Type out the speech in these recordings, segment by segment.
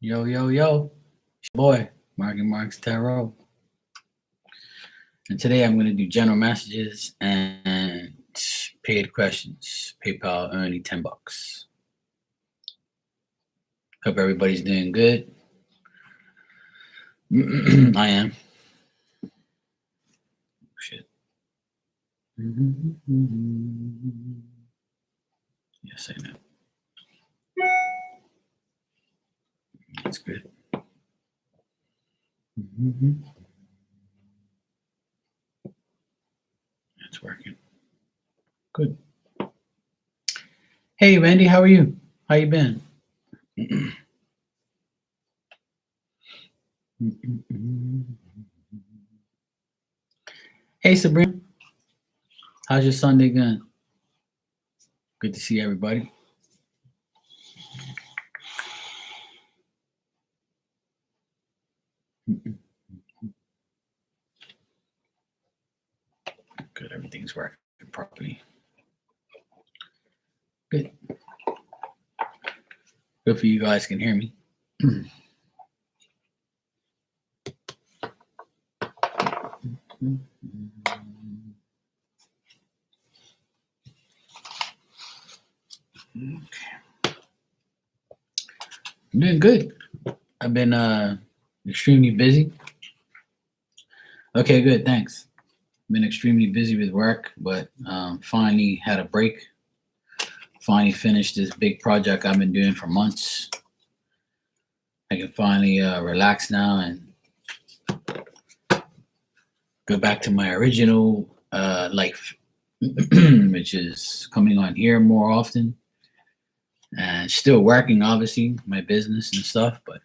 Yo, yo, yo. It's your boy, Marky Marks Tarot. And today I'm going to do general messages and paid questions. PayPal only $10. Hope everybody's doing good. I am. Shit. Yes, I know. That's good. It's working. Good. Hey, Randy, how are you? How you been? Hey, Sabrina. How's your Sunday going? Good to see everybody. Good, everything's working properly. Good. Hopefully you guys can hear me. Okay. I'm doing good. I've been extremely busy. Okay, good, thanks. Been extremely busy with work, but finally had a break. Finally finished this big project I've been doing for months. I can finally relax now and go back to my original life, which is coming on here more often and still working, obviously, my business and stuff, but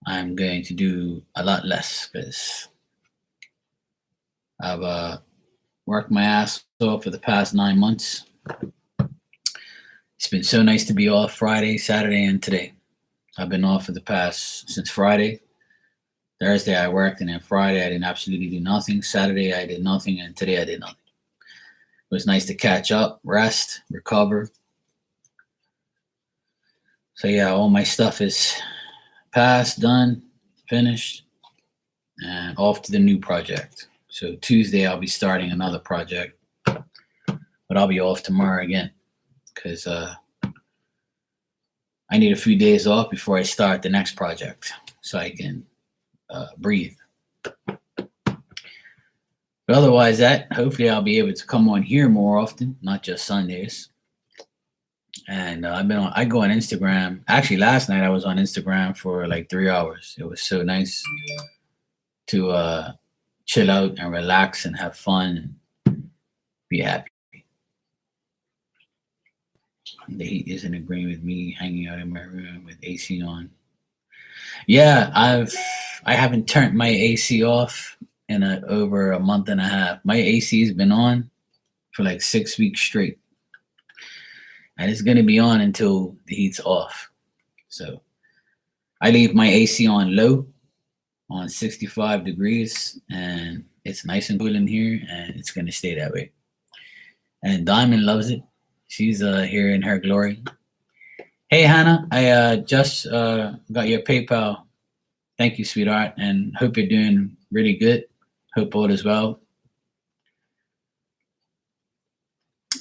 I'm going to do a lot less because I've worked my ass off for the past 9 months. It's been so nice to be off Friday, Saturday, and today. I've been off for the past since Friday. Thursday I worked, and then Friday I didn't absolutely do nothing. Saturday I did nothing, and today I did nothing. It was nice to catch up, rest, recover. So yeah, all my stuff is passed, done, finished, and off to the new project. So Tuesday I'll be starting another project, but I'll be off tomorrow again because I need a few days off before I start the next project so I can breathe. But otherwise, hopefully I'll be able to come on here more often, not just Sundays. And I go on Instagram. Actually, last night I was on Instagram for like 3 hours. It was so nice to chill out and relax and have fun and be happy. The heat isn't agreeing with me hanging out in my room with AC on. Yeah, I haven't turned my AC off in over a month and a half. My AC's been on for like 6 weeks straight. And it's gonna be on until the heat's off. So I leave my AC on low on 65 degrees and it's nice and cool in here and it's gonna stay that way. And Diamond loves it. She's here in her glory. Hey Hannah, I just got your PayPal. Thank you, sweetheart, and hope you're doing really good. Hope all is well.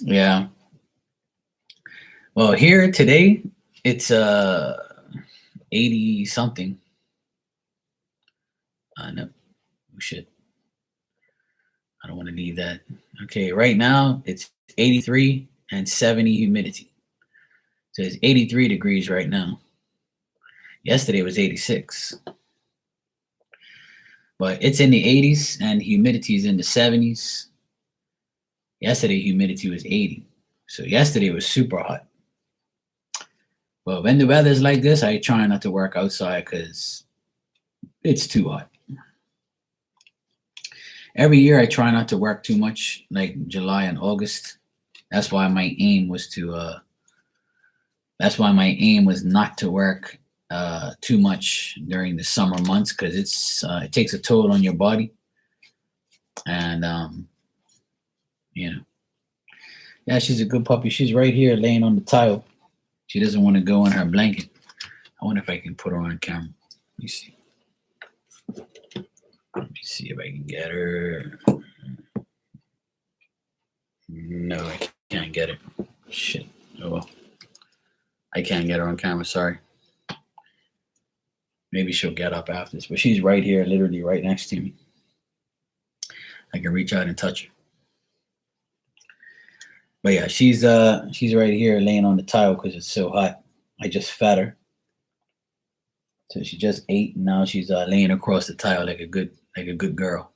Yeah. Well, here today it's 80 something. No, we should. I don't want to leave that. Okay, right now it's 83 and 70 humidity. So it's 83 degrees right now. Yesterday was 86. But it's in the 80s and humidity is in the 70s. Yesterday humidity was 80. So yesterday was super hot. But when the weather's like this, I try not to work outside because it's too hot. Every year I try not to work too much, like July and August. That's why my aim was not to work too much during the summer months because it takes a toll on your body. And yeah, she's a good puppy. She's right here laying on the tile. She doesn't want to go on her blanket. I wonder if I can put her on camera. Let me see. Let me see if I can get her. No, I can't get it. Shit. Oh well. I can't get her on camera, sorry. Maybe she'll get up after this, but she's right here, literally right next to me. I can reach out and touch her. But yeah, she's right here laying on the tile because it's so hot. I just fed her. So she just ate, and now she's laying across the tile like a good girl.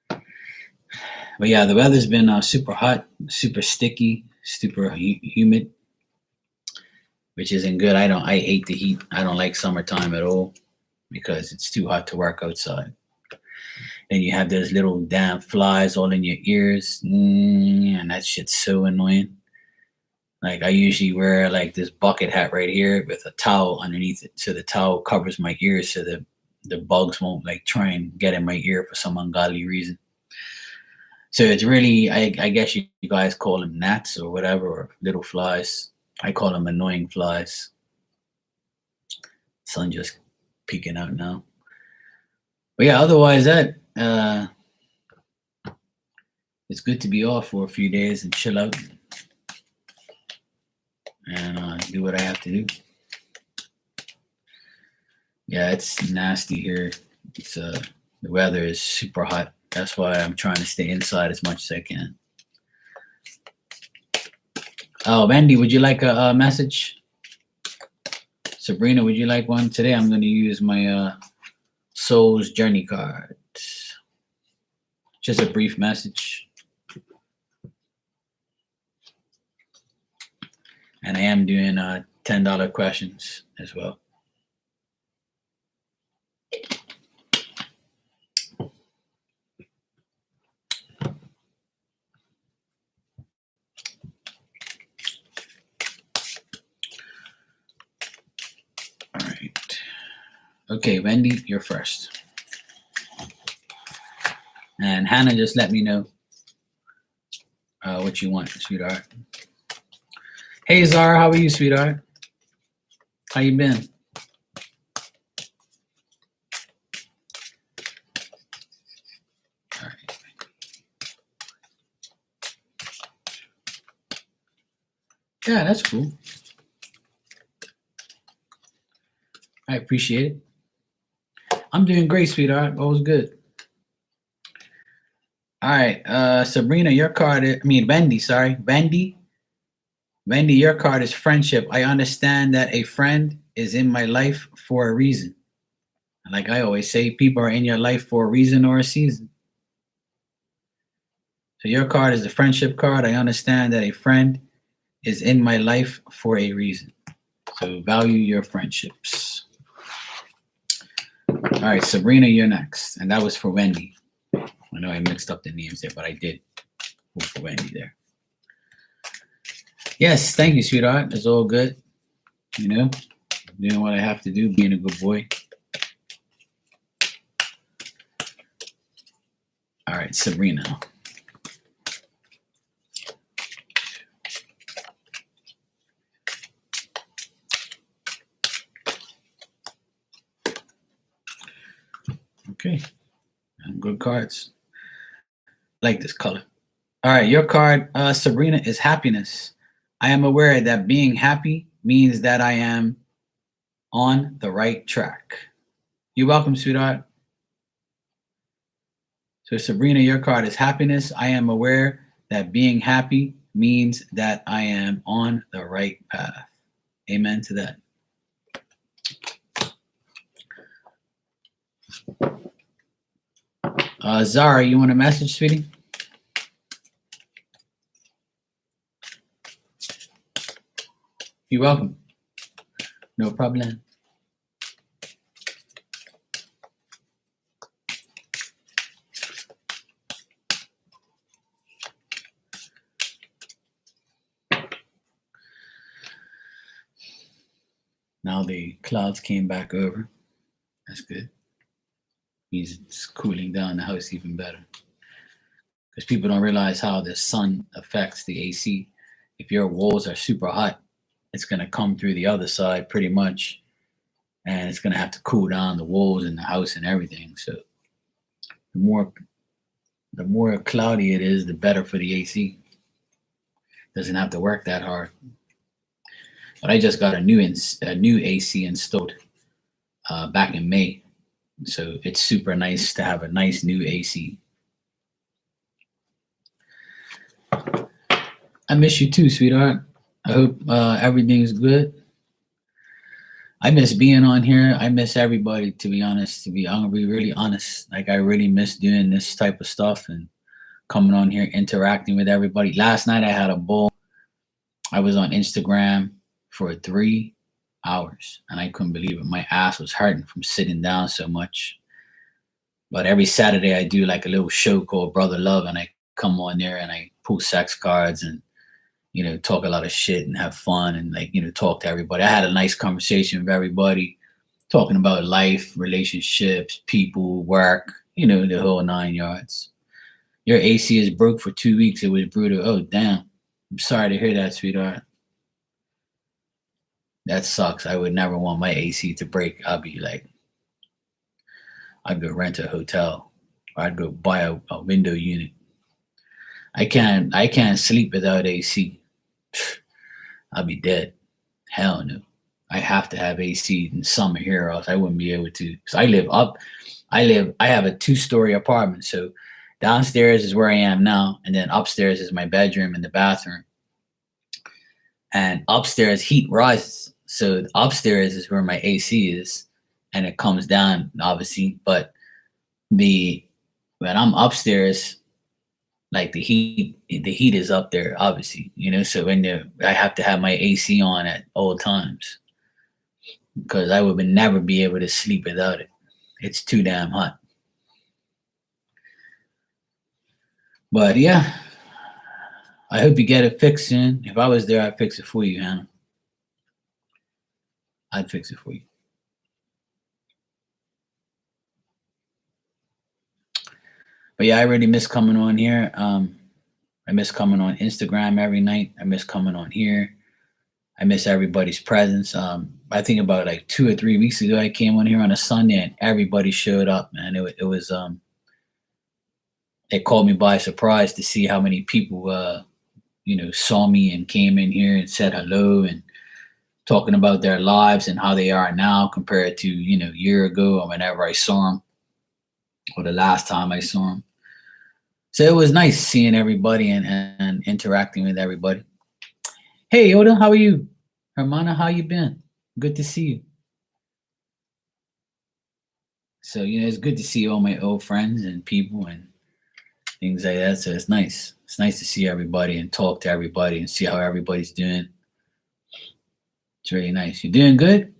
But yeah, the weather's been super hot, super sticky, super humid, which isn't good. I hate the heat. I don't like summertime at all because it's too hot to work outside. Then you have those little damn flies all in your ears, and that shit's so annoying. Like I usually wear like this bucket hat right here with a towel underneath it, so the towel covers my ears so that the bugs won't like try and get in my ear for some ungodly reason. So it's really, I guess you guys call them gnats or whatever, or little flies. I call them annoying flies. Sun just peeking out now. But yeah, otherwise that it's good to be off for a few days and chill out and do what I have to do. Yeah, it's nasty here. It's the weather is super hot. That's why I'm trying to stay inside as much as I can. Oh, Wendy, would you like a message? Sabrina, would you like one? Today I'm going to use my Soul's Journey card. Just a brief message. And I am doing $10 questions as well. All right. Okay, Wendy, you're first. And Hannah, just let me know what you want, sweetheart. Hey, Zara, how are you, sweetheart? How you been? All right. Yeah, that's cool. I appreciate it. I'm doing great, sweetheart. All was good. All right, Sabrina, your card is, Wendy, sorry. Wendy, your card is friendship. I understand that a friend is in my life for a reason. Like I always say, people are in your life for a reason or a season. So your card is the friendship card. I understand that a friend is in my life for a reason. So value your friendships. All right, Sabrina, you're next. And that was for Wendy. I know I mixed up the names there, but I did go for Wendy there. Yes, thank you, sweetheart. It's all good. You know, doing what I have to do, being a good boy. All right, Sabrina. Okay, good cards. I like this color. All right, your card, Sabrina, is happiness. I am aware that being happy means that I am on the right track. You're welcome, sweetheart. So Sabrina, your card is happiness. I am aware that being happy means that I am on the right path. Amen to that. Zara, you want a message, sweetie? You're welcome. No problem. Now the clouds came back over. That's good. Means it's cooling down the house even better. Because people don't realize how the sun affects the AC. If your walls are super hot, it's going to come through the other side pretty much, and it's going to have to cool down the walls in the house and everything. So the more the more cloudy it is, the better for the AC. Doesn't have to work that hard. But I just got a new AC installed back in May, so it's super nice to have a nice new AC. I miss you too, sweetheart. I hope everything's good. I miss being on here. I miss everybody, to be honest. I'm gonna be really honest. Like I really miss doing this type of stuff and coming on here, interacting with everybody. Last night I had a ball. I was on Instagram for 3 hours, and I couldn't believe it. My ass was hurting from sitting down so much. But every Saturday I do like a little show called Brother Love, and I come on there and I pull sex cards and talk a lot of shit and have fun and talk to everybody. I had a nice conversation with everybody, talking about life, relationships, people, work, the whole 9 yards. Your AC is broke for 2 weeks. It was brutal. Oh, damn. I'm sorry to hear that, sweetheart. That sucks. I would never want my AC to break. I'd go rent a hotel, or I'd go buy a window unit. I can't sleep without AC. I'll be dead. Hell no. I have to have AC in summer here, or else I wouldn't be able to. Cause I have a 2-story apartment. So downstairs is where I am now, and then upstairs is my bedroom and the bathroom. And upstairs heat rises. So upstairs is where my AC is, and it comes down obviously. But when I'm upstairs, like the heat is up there, obviously, so I have to have my AC on at all times because I would never be able to sleep without it. It's too damn hot. But yeah, I hope you get it fixed soon. If I was there, I'd fix it for you, Hannah. I'd fix it for you. But yeah, I really miss coming on here. I miss coming on Instagram every night. I miss coming on here. I miss everybody's presence. I think about like 2 or 3 weeks ago, I came on here on a Sunday and everybody showed up, man. It caught me by surprise to see how many people, saw me and came in here and said hello and talking about their lives and how they are now compared to, a year ago or whenever I saw them or the last time I saw them. So it was nice seeing everybody and interacting with everybody. Hey, Yoda, how are you? Hermana, how you been? Good to see you. So, it's good to see all my old friends and people and things like that. So it's nice. It's nice to see everybody and talk to everybody and see how everybody's doing. It's really nice. You doing good?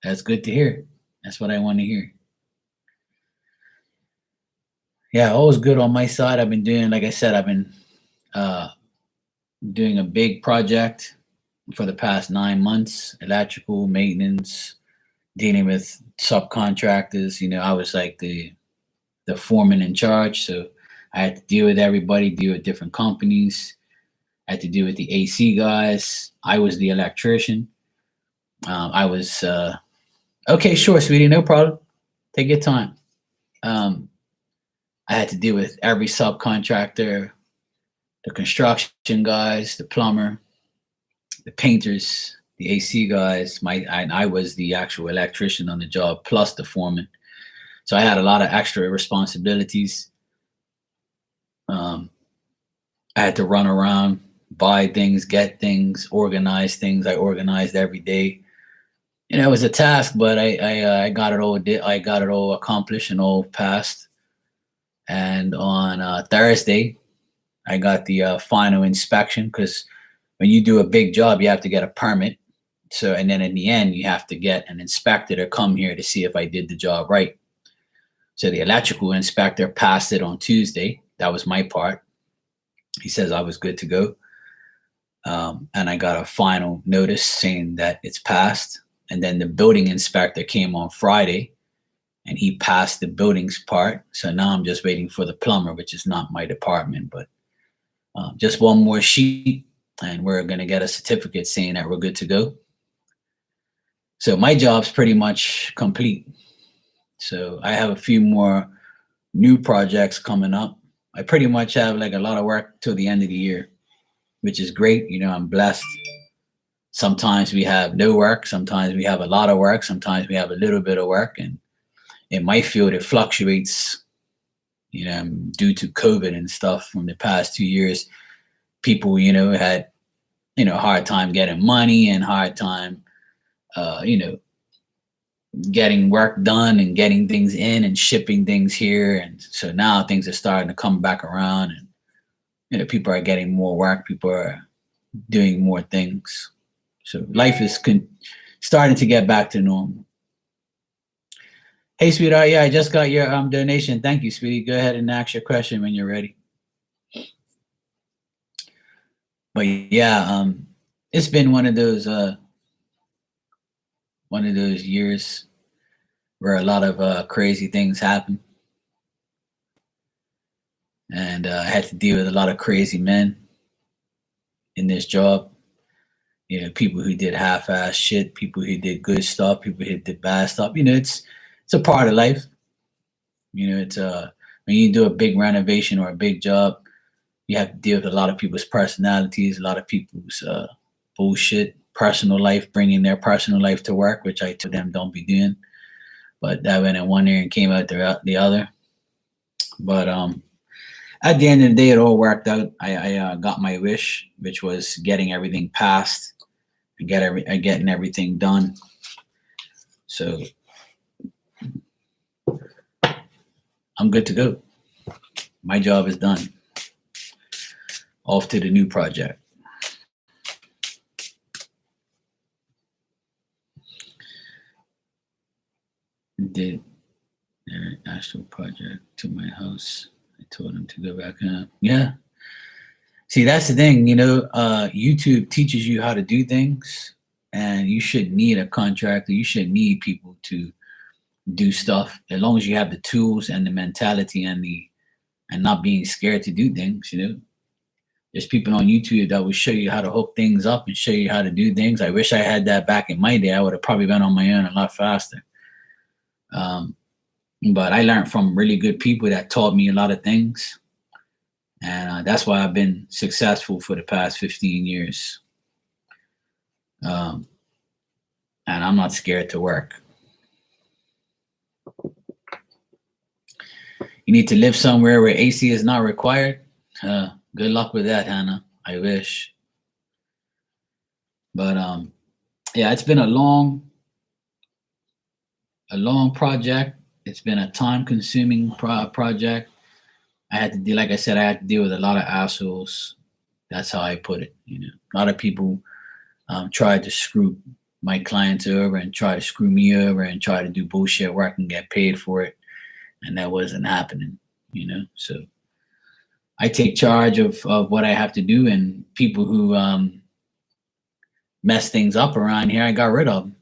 That's good to hear. That's what I want to hear. Yeah, always good on my side. I've been doing, like I said, I've been doing a big project for the past 9 months, electrical maintenance, dealing with subcontractors. I was like the foreman in charge, so I had to deal with everybody, deal with different companies. I had to deal with the AC guys. I was the electrician. I was okay, sure, sweetie, no problem. Take your time. I had to deal with every subcontractor, the construction guys, the plumber, the painters, the AC guys. I was the actual electrician on the job, plus the foreman. So I had a lot of extra responsibilities. I had to run around, buy things, get things, organize things. I organized every day. It was a task, but I got it all. I got it all accomplished and all passed. And on Thursday, I got the final inspection because when you do a big job, you have to get a permit. So, and then in the end, you have to get an inspector to come here to see if I did the job right. So the electrical inspector passed it on Tuesday. That was my part. He says I was good to go. And I got a final notice saying that it's passed. And then the building inspector came on Friday and he passed the buildings part. So now I'm just waiting for the plumber, which is not my department, but just one more sheet and we're going to get a certificate saying that we're good to go. So my job's pretty much complete. So I have a few more new projects coming up. I pretty much have like a lot of work till the end of the year, which is great. I'm blessed. Sometimes we have no work. Sometimes we have a lot of work. Sometimes we have a little bit of work. And in my field, it fluctuates, due to COVID and stuff from the past 2 years. People, had, hard time getting money and hard time, getting work done and getting things in and shipping things here. And so now things are starting to come back around, and people are getting more work. People are doing more things. So life is starting to get back to normal. Hey, sweetheart. Yeah, I just got your donation. Thank you, sweetie. Go ahead and ask your question when you're ready. But yeah, it's been one of those years where a lot of crazy things happen, and I had to deal with a lot of crazy men in this job. People who did half-ass shit, people who did good stuff, people who did bad stuff. It's a part of life. It's when you do a big renovation or a big job, you have to deal with a lot of people's personalities, a lot of people's bullshit, personal life, bringing their personal life to work, which I told them don't be doing. But that went in one ear and came out the other. But at the end of the day, it all worked out. I got my wish, which was getting everything passed and getting everything done. So I'm good to go. My job is done. Off to the new project. Did their astral project to my house. I told him to go back up. Yeah. See, that's the thing, YouTube teaches you how to do things, and you shouldn't need a contractor. You shouldn't need people to do stuff as long as you have the tools and the mentality and not being scared to do things. There's people on YouTube that will show you how to hook things up and show you how to do things. I wish I had that back in my day. I would have probably been on my own a lot faster. But I learned from really good people that taught me a lot of things. And that's why I've been successful for the past 15 years. And I'm not scared to work. You need to live somewhere where AC is not required. Good luck with that, Hannah. I wish. But yeah, it's been a long project. It's been a time-consuming project. I had to deal, like I said, I had to deal with a lot of assholes. That's how I put it. A lot of people tried to screw my clients over and try to screw me over and try to do bullshit work and get paid for it, and that wasn't happening. So I take charge of what I have to do, and people who mess things up around here, I got rid of them.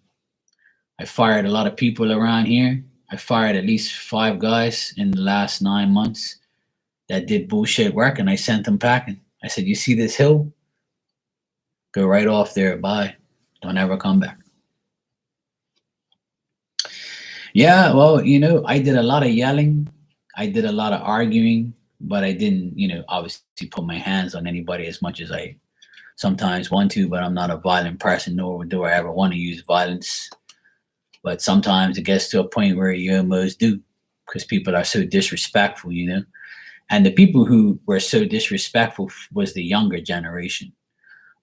I fired a lot of people around here. I fired at least 5 guys in the last 9 months that did bullshit work, and I sent them packing. I said, you see this hill? Go right off there. Bye. Don't ever come back. Yeah, well, I did a lot of yelling. I did a lot of arguing, but I didn't, obviously put my hands on anybody as much as I sometimes want to, but I'm not a violent person, nor do I ever want to use violence. But sometimes it gets to a point where you almost do, because people are so disrespectful, And the people who were so disrespectful was the younger generation.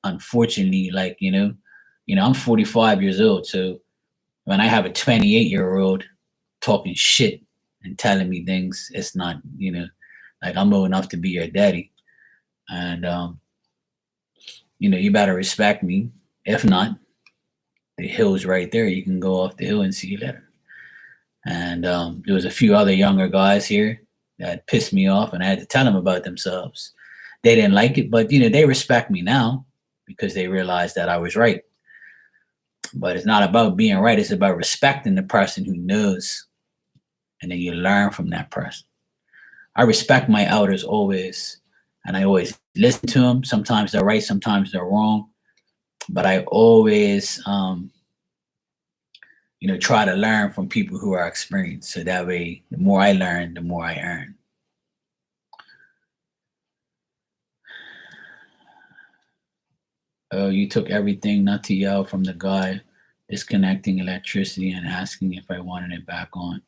Unfortunately, I'm 45 years old. So when I have a 28-year-old talking shit and telling me things, it's not, like I'm old enough to be your daddy. And, you better respect me. If not, the hill's right there. You can go off the hill and see you later. And there was a few other younger guys here that pissed me off, and I had to tell them about themselves. They didn't like it, but they respect me now because they realized that I was right. But it's not about being right. It's about respecting the person who knows, and then you learn from that person. I respect my elders always, and I always listen to them. Sometimes they're right, sometimes they're wrong, but I always, try to learn from people who are experienced. So that way, the more I learn, the more I earn. Oh, you took everything, not to yell from the guy disconnecting electricity and asking if I wanted it back on.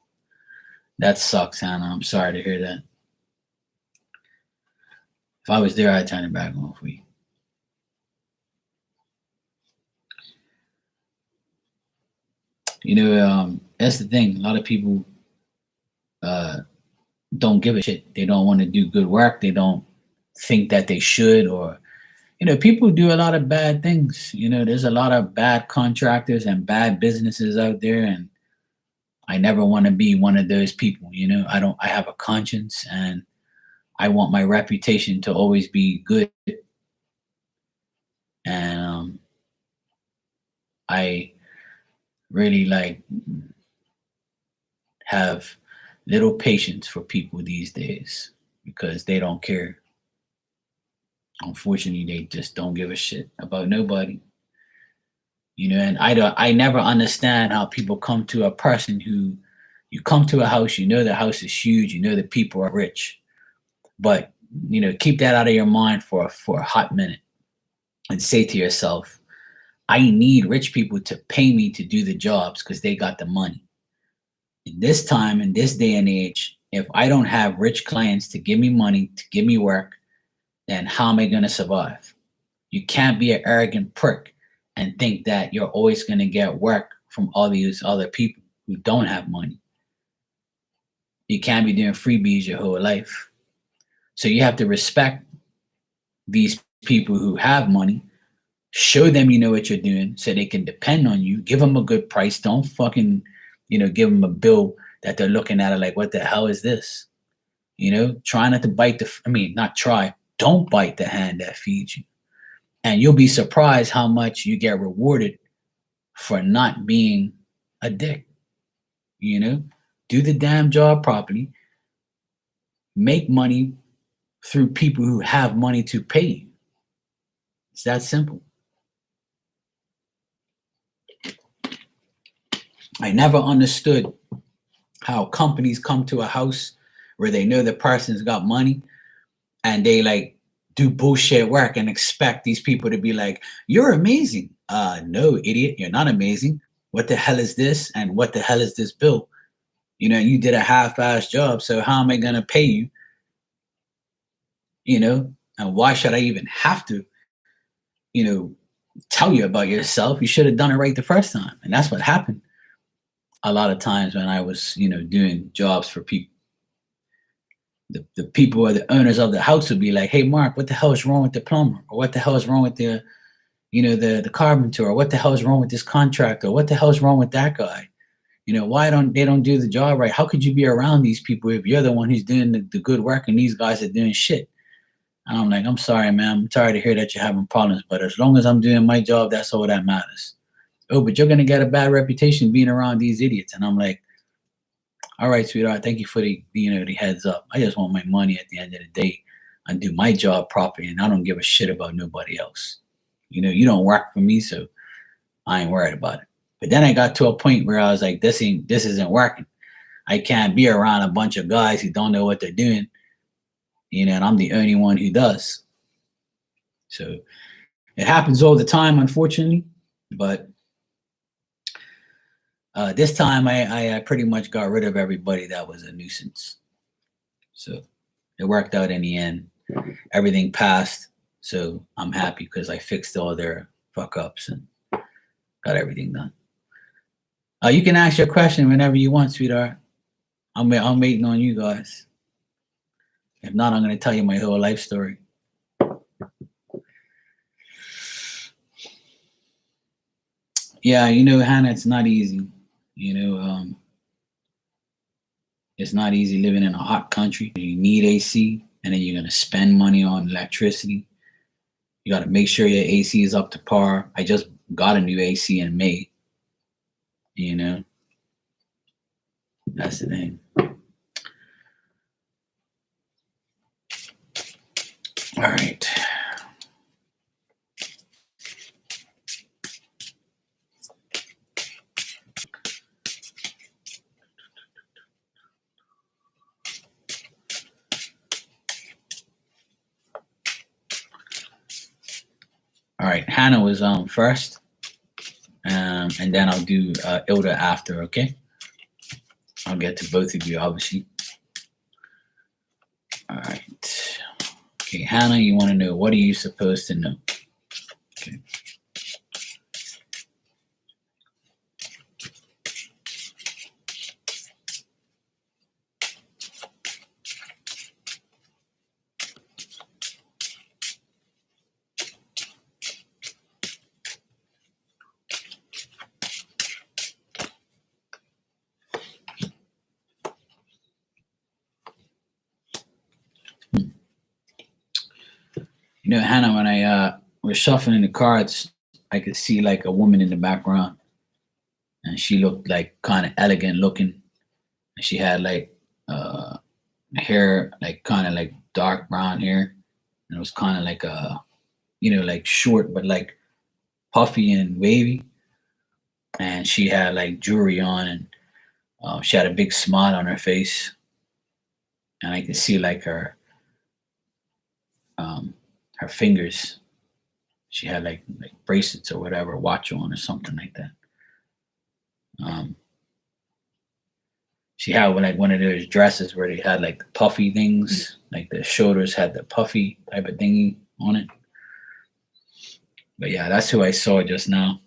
That sucks, Hannah. I'm sorry to hear that. If I was there, I'd turn it back on for you. That's the thing. A lot of people don't give a shit. They don't want to do good work. They don't think that they should, or people do a lot of bad things. There's a lot of bad contractors and bad businesses out there, and I never want to be one of those people. I have a conscience, and I want my reputation to always be good. And I really have little patience for people these days because they don't care. Unfortunately, they just don't give a shit about nobody. And I never understand how people come to a person who, you come to a house, the house is huge, the people are rich, but keep that out of your mind for a hot minute and say to yourself, I need rich people to pay me to do the jobs because they got the money. In this time, in this day and age, if I don't have rich clients to give me money, to give me work, then how am I going to survive? You can't be an arrogant prick and think that you're always going to get work from all these other people who don't have money. You can't be doing freebies your whole life. So you have to respect these people who have money, show them you know what you're doing so they can depend on you, give them a good price. Don't fucking, give them a bill that they're looking at it like, what the hell is this? Try not to bite not try, don't bite the hand that feeds you. And you'll be surprised how much you get rewarded for not being a dick. Do the damn job properly. Make money through people who have money to pay you. It's that simple. I never understood how companies come to a house where they know the person's got money and they do bullshit work and expect these people to be like, you're amazing. No, idiot, you're not amazing. What the hell is this? And what the hell is this bill? You did a half-ass job, so how am I going to pay you? And why should I even have to, tell you about yourself? You should have done it right the first time. And that's what happened a lot of times when I was, doing jobs for people. The people or the owners of the house would be like, hey, Mark, what the hell is wrong with the plumber? Or what the hell is wrong with the carpenter? Or what the hell is wrong with this contractor? What the hell is wrong with that guy? Why don't they do the job right? How could you be around these people if you're the one who's doing the good work and these guys are doing shit? And I'm like, I'm sorry, man. I'm tired to hear that you're having problems, but as long as I'm doing my job, that's all that matters. Oh, but you're going to get a bad reputation being around these idiots. And I'm like, all right, sweetheart, thank you for the heads up. I just want my money at the end of the day and do my job properly, and I don't give a shit about nobody else. You don't work for me, so I ain't worried about it. But then I got to a point where I was like, this isn't working. I can't be around a bunch of guys who don't know what they're doing, and I'm the only one who does. So it happens all the time, unfortunately, but this time I pretty much got rid of everybody that was a nuisance. So it worked out in the end. Everything passed. So I'm happy because I fixed all their fuck ups and got everything done. You can ask your question whenever you want, sweetheart. I'm waiting on you guys. If not, I'm going to tell you my whole life story. Yeah, Hannah, it's not easy. It's not easy living in a hot country. You need AC, and then you're going to spend money on electricity. You got to make sure your AC is up to par. I just got a new AC in May. That's the thing. All right. All right. Hannah was first, and then I'll do Ilda after. Okay. I'll get to both of you, obviously. All right. Okay, Hannah, you want to know, what are you supposed to know? Okay. You know, Hannah, when I was shuffling the cards, I could see like a woman in the background, and she looked like kind of elegant looking. And she had like uh, hair, like kind of like dark brown hair, and it was kind of like like short but like puffy and wavy. And she had like jewelry on, and she had a big smile on her face, and I could see like um, her fingers. She had like bracelets or whatever, watch on or something like that. Um, she had like one of those dresses where they had like the puffy things, like the shoulders had the puffy type of thingy on it. But yeah, that's who I saw just now.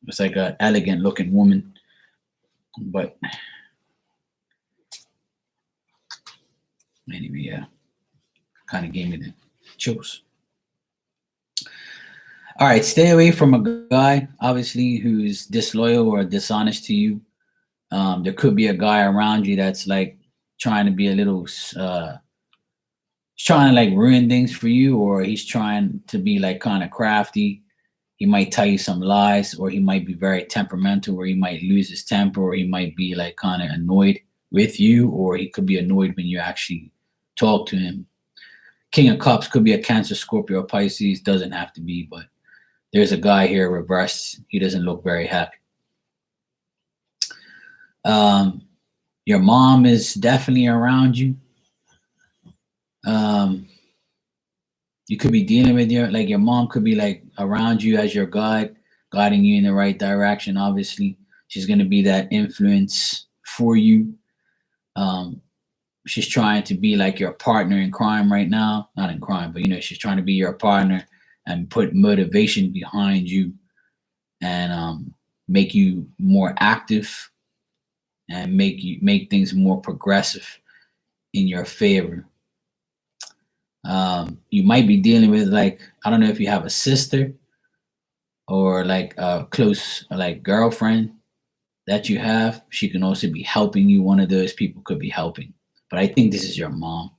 It was like a elegant looking woman, but anyway, yeah, kind of gave me the chills. All right, stay away from a guy, obviously, who's disloyal or dishonest to you. There could be a guy around you that's like trying to be a little, trying to like ruin things for you, or he's trying to be like kind of crafty. He might tell you some lies, or he might be very temperamental, or he might lose his temper, or he might be like kind of annoyed with you, or he could be annoyed when you actually talk to him. King of Cups could be a Cancer, Scorpio, or Pisces. Doesn't have to be, but there's a guy here reversed. He doesn't look very happy. Um, your mom is definitely around you. Um, you could be dealing with your mom could be like around you as your guide, guiding you in the right direction. Obviously, she's going to be that influence for you. Um, she's trying to be like your partner in crime right now, not in crime, but she's trying to be your partner and put motivation behind you, and make you more active, and make things more progressive in your favor. You might be dealing with, like, I don't know if you have a sister or like a close like girlfriend that you have. She can also be helping you. One of those people could be helping, but I think this is your mom.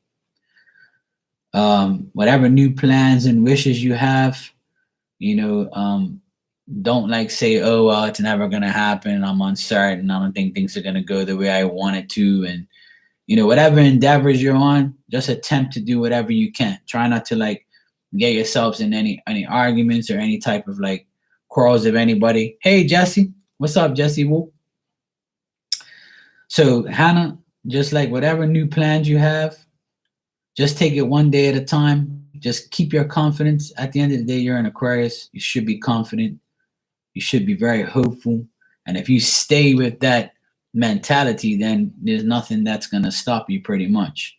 Whatever new plans and wishes you have, you know, um, don't like say, oh, well, it's never gonna happen. I'm uncertain. I don't think things are gonna go the way I want it to, and whatever endeavors you're on, just attempt to do whatever you can. Try not to like get yourselves in any arguments or any type of like quarrels with anybody. Hey Jesse, what's up, Jesse Woo? So Hannah, just like whatever new plans you have, just take it one day at a time. Just keep your confidence. At the end of the day, you're an Aquarius. You should be confident. You should be very hopeful. And if you stay with that mentality, then there's nothing that's gonna stop you pretty much.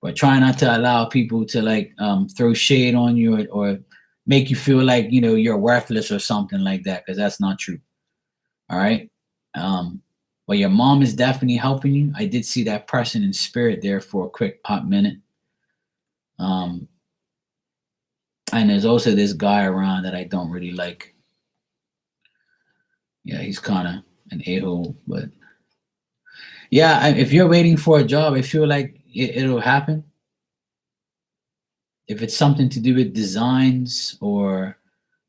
But try not to allow people to like throw shade on you, or make you feel like you're worthless or something like that, because that's not true. All right. But your mom is definitely helping you. I did see that person in spirit there for a quick hot minute. Um, and there's also this guy around that I don't really like. Yeah, he's kind of an a-hole, but yeah, if you're waiting for a job, I feel like it'll happen. If it's something to do with designs or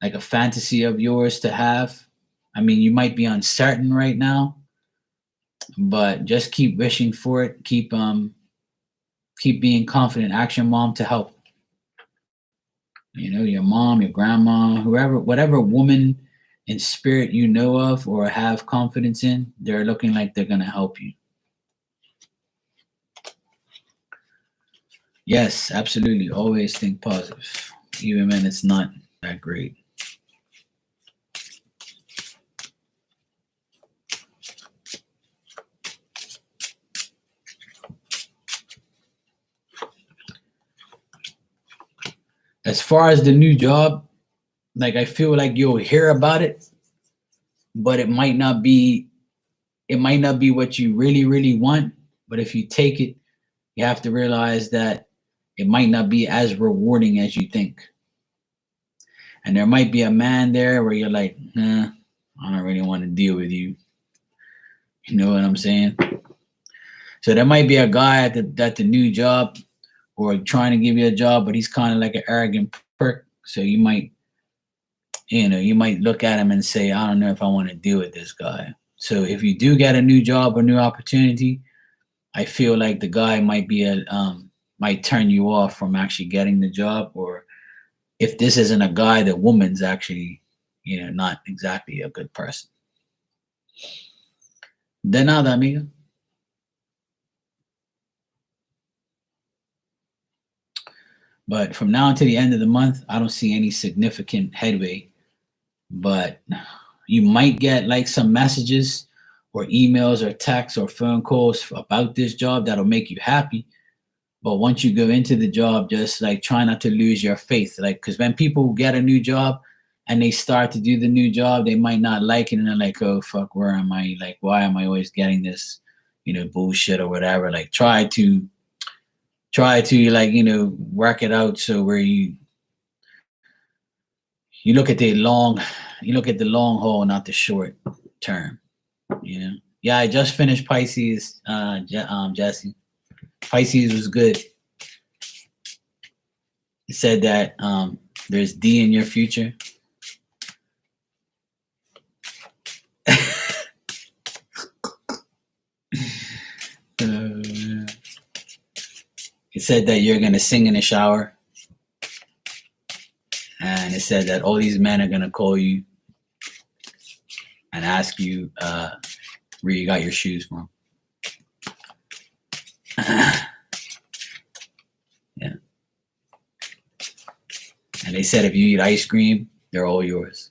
like a fantasy of yours to have, I mean, you might be uncertain right now, but just keep wishing for it. Keep being confident. Ask your mom to help. Your mom, your grandma, whoever, whatever woman in spirit you know of or have confidence in, they're looking like they're going to help you. Yes, absolutely. Always think positive, even when it's not that great. As far as the new job, like I feel like you'll hear about it, but it might not be what you really, really want. But if you take it, you have to realize that it might not be as rewarding as you think. And there might be a man there where you're like, nah, I don't really want to deal with you. You know what I'm saying? So there might be a guy at the new job or trying to give you a job, but he's kind of like an arrogant prick. So you might look at him and say, I don't know if I want to deal with this guy. So if you do get a new job or new opportunity, I feel like the guy might turn you off from actually getting the job, or if this isn't a guy, the woman's actually, not exactly a good person. De nada, amiga. But from now until the end of the month, I don't see any significant headway. But you might get like some messages or emails or texts or phone calls about this job that'll make you happy. But once you go into the job, just like try not to lose your faith. Like, because when people get a new job and they start to do the new job, they might not like it and they're like, oh, fuck, where am I? Like, why am I always getting this, bullshit or whatever? Like, try to like, work it out so where you look at the long haul, not the short term. Yeah, I just finished Pisces, Jesse. Pisces was good. It said that there's D in your future. It said that you're gonna sing in the shower, and it said that all these men are gonna call you and ask you where you got your shoes from. Yeah. And they said if you eat ice cream, they're all yours.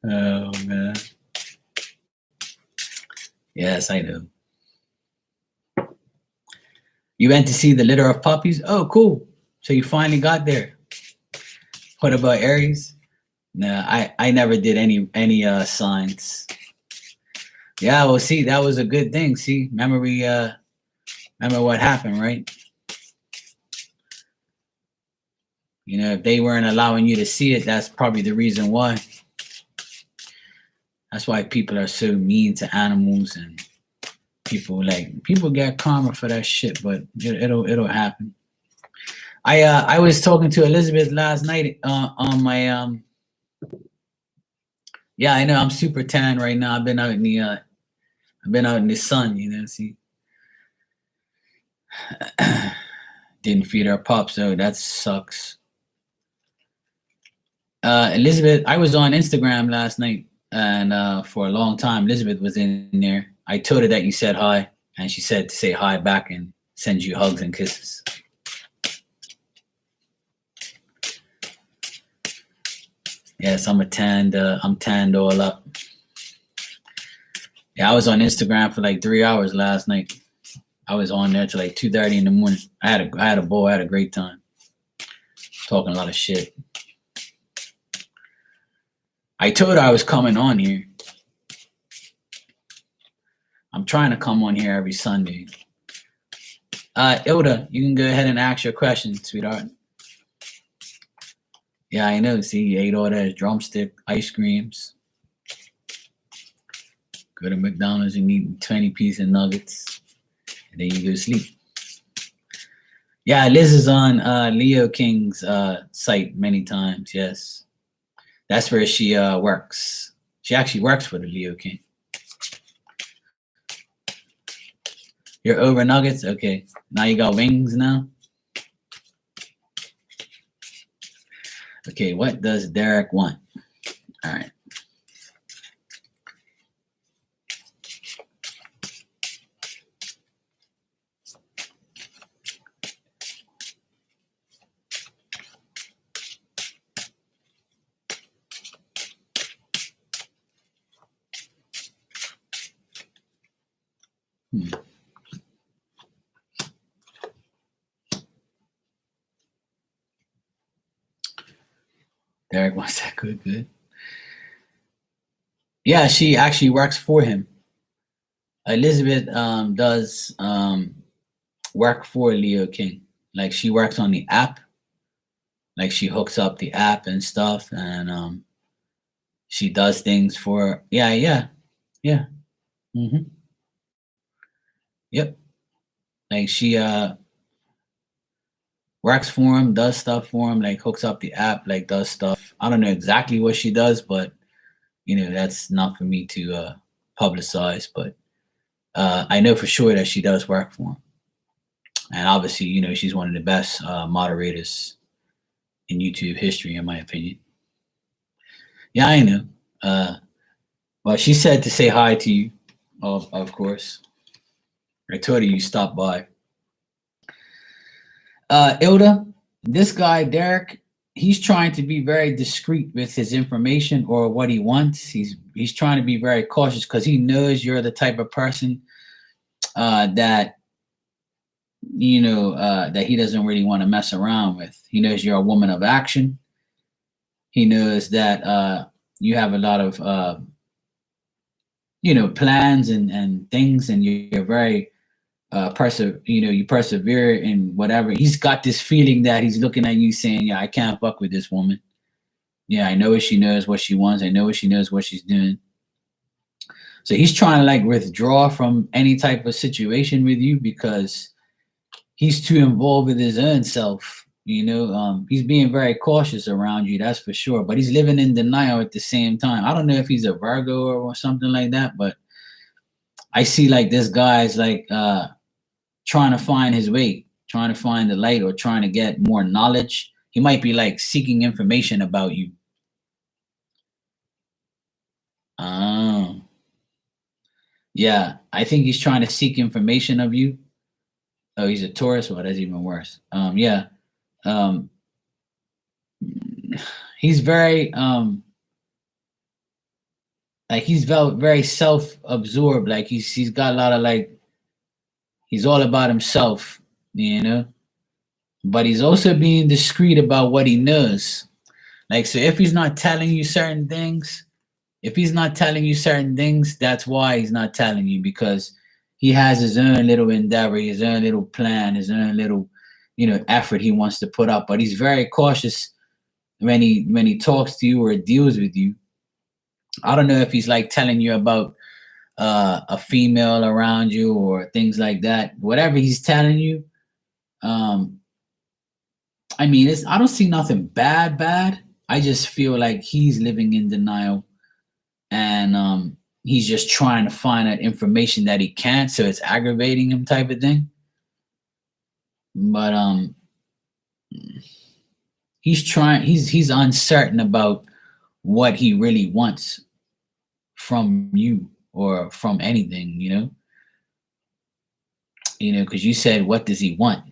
Oh man. Yes, I know. You went to see the litter of puppies? Oh, cool. So you finally got there. What about Aries? No, I never did any signs. Yeah, well, see, that was a good thing. See, remember what happened, right? If they weren't allowing you to see it, that's probably the reason why. That's why people are so mean to animals, and people get karma for that shit, but it'll happen. I was talking to Elizabeth last night on my yeah, I know I'm super tan right now. I've been out in the sun, see. Didn't feed our pup, so that sucks. Elizabeth, I was on Instagram last night, and for a long time, Elizabeth was in there. I told her that you said hi, and she said to say hi back and send you hugs and kisses. Yes, I'm tanned all up. Yeah, I was on Instagram for like 3 hours last night. I was on there till like 2:30 in the morning. I had a ball. I had a great time. Talking a lot of shit. I told her I was coming on here. I'm trying to come on here every Sunday. Ilda, you can go ahead and ask your question, sweetheart. Yeah, I know. See, you ate all those drumstick ice creams. Go to McDonald's and eat 20-piece of nuggets, and then you go sleep. Yeah, Liz is on Leo King's site many times. Yes, that's where she works. She actually works for the Leo King. You're over Nuggets? Okay. Now you got wings now? Okay, what does Derek want? All right. Derek wants that. Good. Yeah, she actually works for him. Elizabeth does work for Leo King. Like she works on the app. Like she hooks up the app and stuff, and she does things for. Yeah. Mm-hmm. Yep. Like she works for him, does stuff for him, like hooks up the app, like does stuff. I don't know exactly what she does, but that's not for me to publicize. But I know for sure that she does work for him, and obviously, she's one of the best moderators in YouTube history, in my opinion. Yeah, I know. Well, she said to say hi to you, of course. I told her you stopped by. Ilda, this guy, Derek, he's trying to be very discreet with his information or what he wants. He's trying to be very cautious because he knows you're the type of person that that he doesn't really want to mess around with. He knows you're a woman of action. He knows that you have a lot of plans and things, and you're very you persevere in whatever. He's got this feeling that he's looking at you saying, yeah, I can't fuck with this woman. Yeah, I know she knows what she wants. I know she knows what she's doing. So he's trying to like withdraw from any type of situation with you because he's too involved with his own self. He's being very cautious around you, that's for sure. But he's living in denial at the same time. I don't know if he's a Virgo or something like that, but I see like this guy's like trying to find his way, trying to find the light, or trying to get more knowledge. He might be like seeking information about you. Oh. Yeah, I think he's trying to seek information of you. Oh, he's a Taurus? Well, that's even worse. Yeah. He's very like he's very self-absorbed. Like he's got a lot of like he's all about himself, but he's also being discreet about what he knows. Like, so if he's not telling you certain things, that's why he's not telling you, because he has his own little endeavor, his own little plan, his own little, effort he wants to put up. But he's very cautious when he talks to you or deals with you. I don't know if he's like telling you about a female around you or things like that. Whatever he's telling you, I mean, I don't see nothing bad. I just feel like he's living in denial, and he's just trying to find that information that he can't, so it's aggravating him, type of thing. But he's uncertain about what he really wants from you or from anything, because you said, what does he want?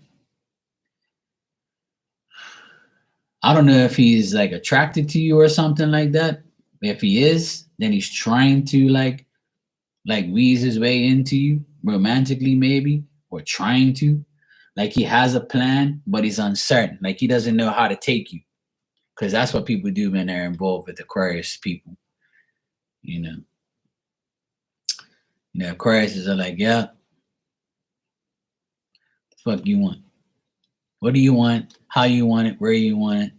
I don't know if he's like attracted to you or something like that. If he is, then he's trying to like wease his way into you romantically, maybe, or trying to. Like he has a plan, but he's uncertain. Like he doesn't know how to take you, because that's what people do when they're involved with Aquarius people. Aquariuses are like, yeah, the fuck you want? What do you want? How you want it? Where you want it?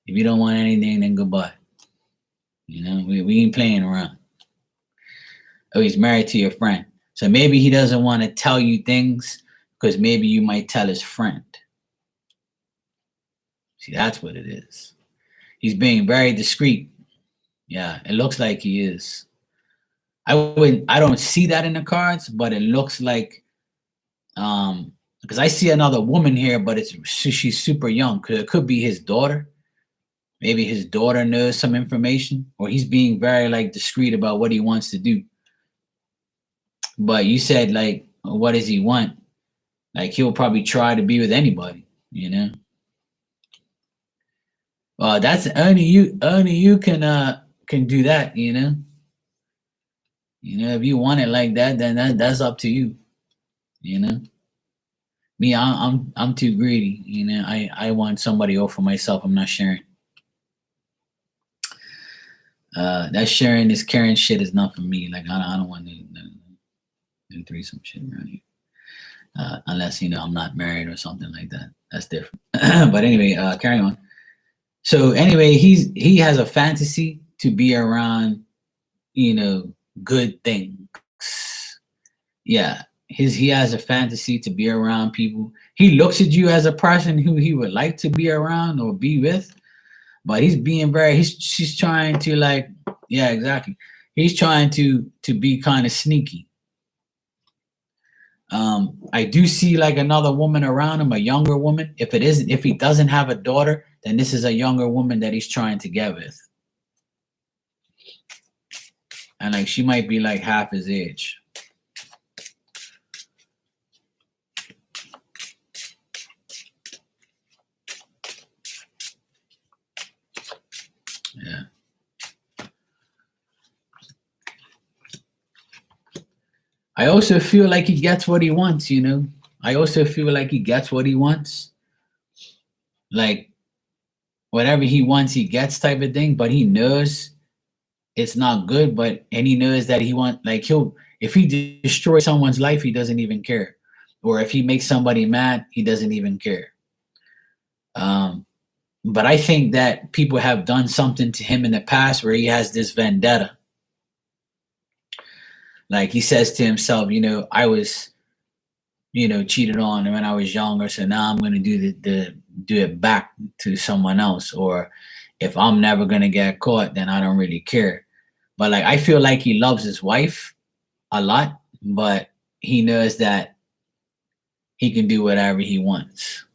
If you don't want anything, then goodbye. We ain't playing around. Oh, he's married to your friend. So maybe he doesn't want to tell you things because maybe you might tell his friend. See, that's what it is. He's being very discreet. Yeah, it looks like he is. I don't see that in the cards, but it looks like because I see another woman here, but she's super young. It could be his daughter. Maybe his daughter knows some information, or he's being very like discreet about what he wants to do. But you said like, what does he want? Like he'll probably try to be with anybody, you know. That's only you can do that, you know. You know, if you want it like that, then that's up to you, you know. Me, I'm too greedy, you know. I want somebody over myself. I'm not sharing. That sharing this caring shit is not for me. Like I don't want to do threesome shit around here. Unless you know I'm not married or something like that. That's different. But anyway, carry on. So anyway, he has a fantasy to be around, you know, good things. Yeah, he has a fantasy to be around people. He looks at you as a person who he would like to be around or be with, but he's being very. She's trying to like, yeah, exactly. He's trying to be kind of sneaky. I do see like another woman around him, a younger woman. If he doesn't have a daughter, then this is a younger woman that he's trying to get with, and like she might be like half his age. Yeah. I also feel like he gets what he wants, you know. I also feel like he gets what he wants. Like whatever he wants, he gets type of thing, but he knows it's not good, but and he knows that he want like he'll if he destroys someone's life, he doesn't even care. Or if he makes somebody mad, he doesn't even care. Um, but I think that people have done something to him in the past where he has this vendetta. Like he says to himself, you know, I was, you know, cheated on when I was younger, so now I'm going to do it back to someone else. Or if I'm never going to get caught, then I don't really care. But like I feel like he loves his wife a lot, but he knows that he can do whatever he wants.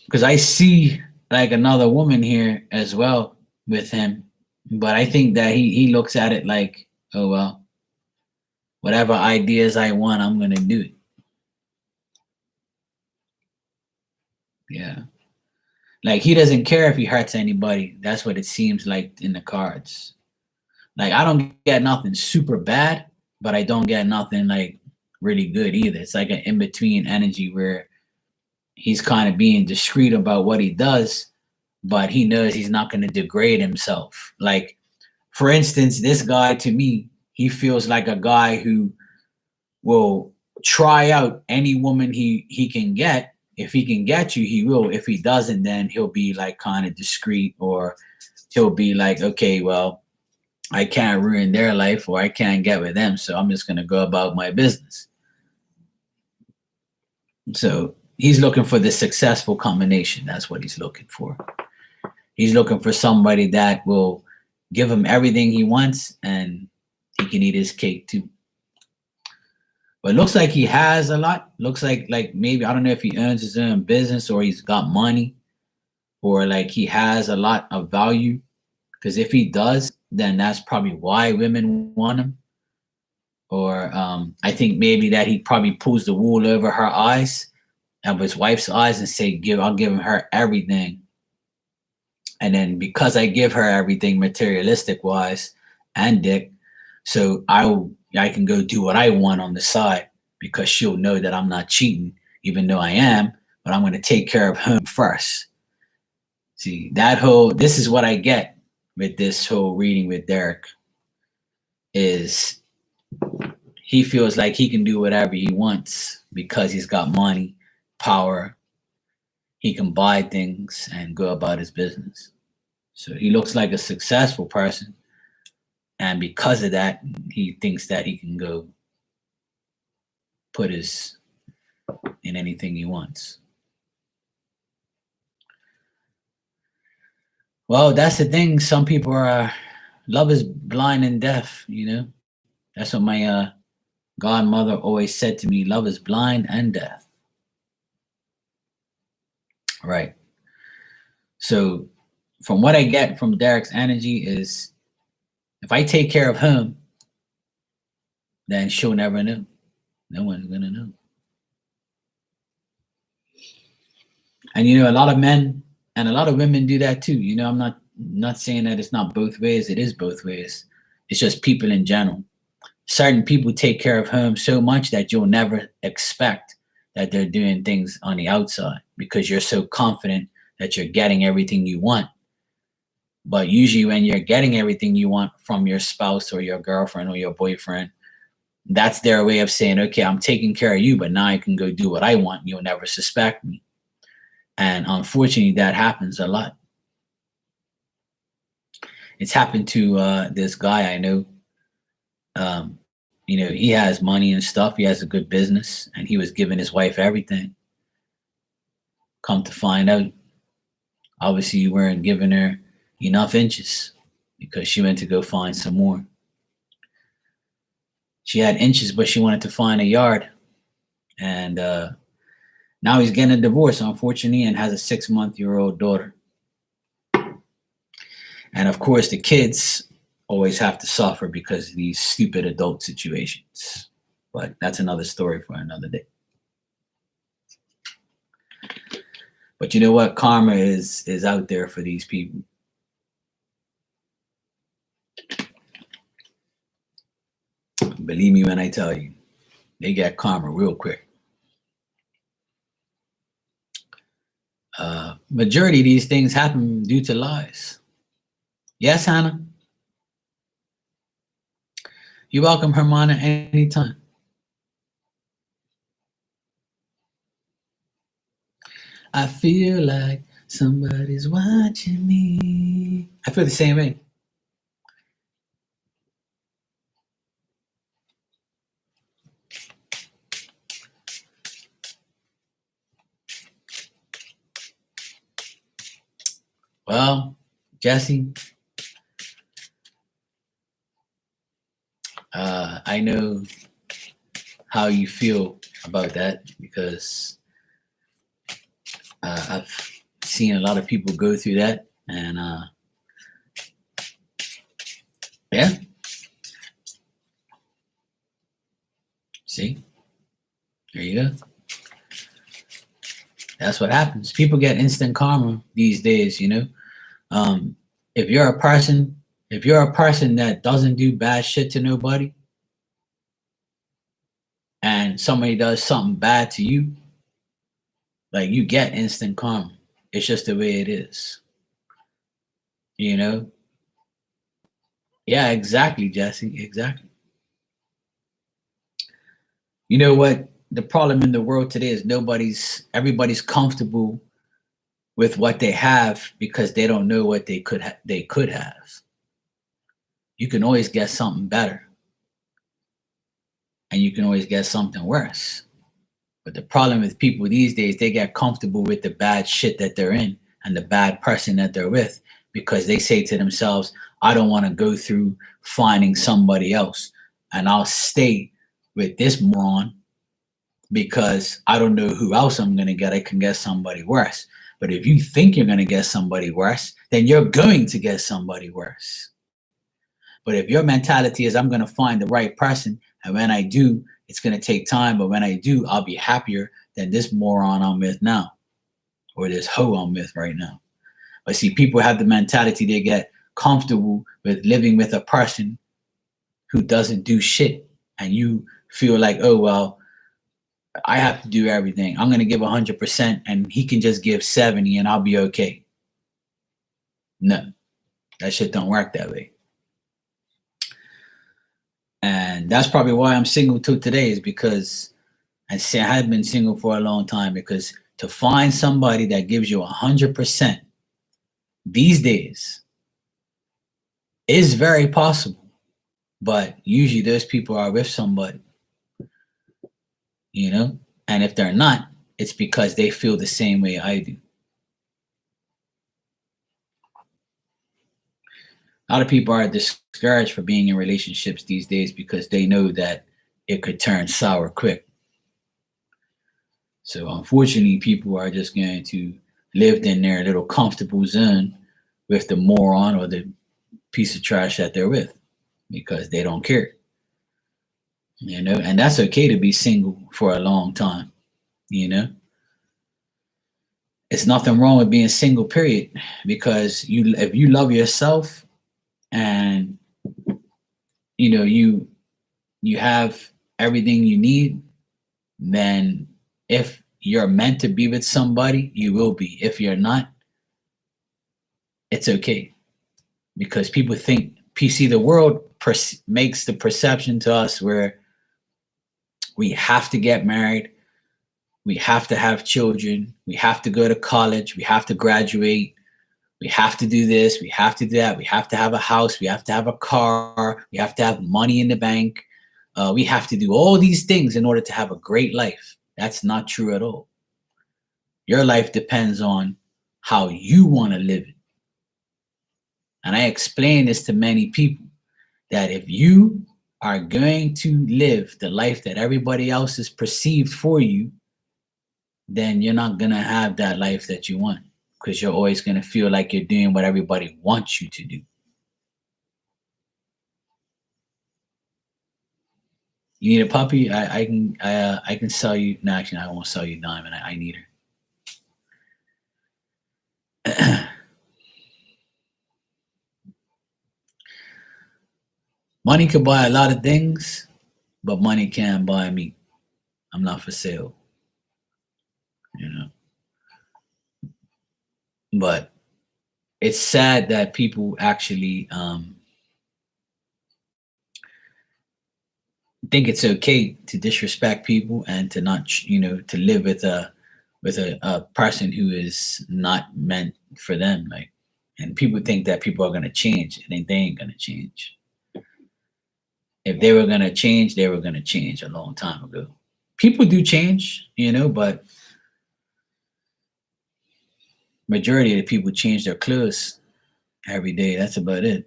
Because I see like another woman here as well with him, but I think that he looks at it like, oh well, whatever ideas I want, I'm gonna do it. Yeah, like he doesn't care if he hurts anybody. That's what it seems like in the cards. Like I don't get nothing super bad, but I don't get nothing like really good either. It's like an in between energy where he's kind of being discreet about what he does, but he knows he's not going to degrade himself. Like, for instance, this guy to me, he feels like a guy who will try out any woman he can get. If he can get you, he will. If he doesn't, then he'll be like kind of discreet, or he'll be like, okay, well, I can't ruin their life, or I can't get with them, so I'm just going to go about my business. So he's looking for the successful combination. That's what he's looking for. He's looking for somebody that will give him everything he wants, and he can eat his cake too. But it looks like he has a lot. Looks like maybe I don't know if he earns his own business or he's got money, or like he has a lot of value. Because if he does, then that's probably why women want him. Or I think maybe that he probably pulls the wool over her eyes, of his wife's eyes, and say, I'll give her everything. And then because I give her everything materialistic wise and dick, so I can go do what I want on the side, because she'll know that I'm not cheating, even though I am, but I'm going to take care of him first. See, this is what I get with this whole reading with Derek, is he feels like he can do whatever he wants because he's got money, power. He can buy things and go about his business. So he looks like a successful person. And because of that, he thinks that he can go put his in anything he wants. Well, that's the thing. Some people are love is blind and deaf. That's what my godmother always said to me. Love is blind and deaf. Right. So, from what I get from Derek's energy is, if I take care of him, then she'll never know. No one's gonna know. And a lot of men and a lot of women do that too. I'm not saying that it's not both ways. It is both ways. It's just people in general. Certain people take care of home so much that you'll never expect that they're doing things on the outside because you're so confident that you're getting everything you want. But usually, when you're getting everything you want from your spouse or your girlfriend or your boyfriend, that's their way of saying, okay, I'm taking care of you, but now I can go do what I want. You'll never suspect me. And unfortunately, that happens a lot. It's happened to this guy I know. Um, he has money and stuff. He has a good business, and he was giving his wife everything. Come to find out, obviously, you weren't giving her enough inches because she went to go find some more. She had inches, but she wanted to find a yard. And now he's getting a divorce, unfortunately, and has a 6-month-old daughter. And of course, the kids always have to suffer because of these stupid adult situations. But that's another story for another day. But you know what? Karma is out there for these people. Believe me when I tell you, they get karma real quick. Majority of these things happen due to lies. Yes, Hannah? You're welcome, Hermana, anytime. I feel like somebody's watching me. I feel the same way. Well, Jesse, I know how you feel about that because I've seen a lot of people go through that, and yeah, see, there you go. That's what happens. People get instant karma these days. Um, if you're a person, if you're a person that doesn't do bad shit to nobody, and somebody does something bad to you, like you get instant karma. It's just the way it is. You know? Yeah, exactly, Jesse. Exactly. You know what? The problem in the world today is everybody's comfortable with what they have because they don't know what they could have. You can always get something better, and you can always get something worse. But the problem with people these days, they get comfortable with the bad shit that they're in and the bad person that they're with because they say to themselves, I don't want to go through finding somebody else, and I'll stay with this moron because I don't know who else I'm going to get. I can get somebody worse. But if you think you're going to get somebody worse, then you're going to get somebody worse. But if your mentality is, I'm going to find the right person, and when I do, it's going to take time, but when I do, I'll be happier than this moron I'm with now, or this hoe I'm with right now. But see, people have the mentality they get comfortable with living with a person who doesn't do shit, and you feel like, oh, well, I have to do everything. I'm going to give 100%, and he can just give 70, and I'll be okay. No, that shit don't work that way. And that's probably why I'm single till today, is because I have been single for a long time, because to find somebody that gives you 100% these days is very possible. But usually those people are with somebody, and if they're not, it's because they feel the same way I do. A lot of people are discouraged for being in relationships these days because they know that it could turn sour quick. So unfortunately, people are just going to live in their little comfortable zone with the moron or the piece of trash that they're with because they don't care. And that's okay to be single for a long time. You know, it's nothing wrong with being single, period, because if you love yourself and you have everything you need, then if you're meant to be with somebody, you will be. If you're not, it's okay because people think PC the world makes the perception to us where we have to get married, we have to have children, we have to go to college, we have to graduate, we have to do this, we have to do that, we have to have a house, we have to have a car, we have to have money in the bank, we have to do all these things in order to have a great life. That's not true at all. Your life depends on how you want to live it. And I explain this to many people that if you are going to live the life that everybody else is perceived for you, then you're not going to have that life that you want because you're always going to feel like you're doing what everybody wants you to do. You need a puppy? I can sell you. No, actually, I won't sell you Diamond. I need her. Money can buy a lot of things, but money can't buy me. I'm not for sale, you know. But it's sad that people actually think it's okay to disrespect people and to not, to live with a person who is not meant for them. Like, and people think that people are gonna change, and they ain't gonna change. If they were gonna change, they were gonna change a long time ago. People do change, but majority of the people change their clothes every day. That's about it.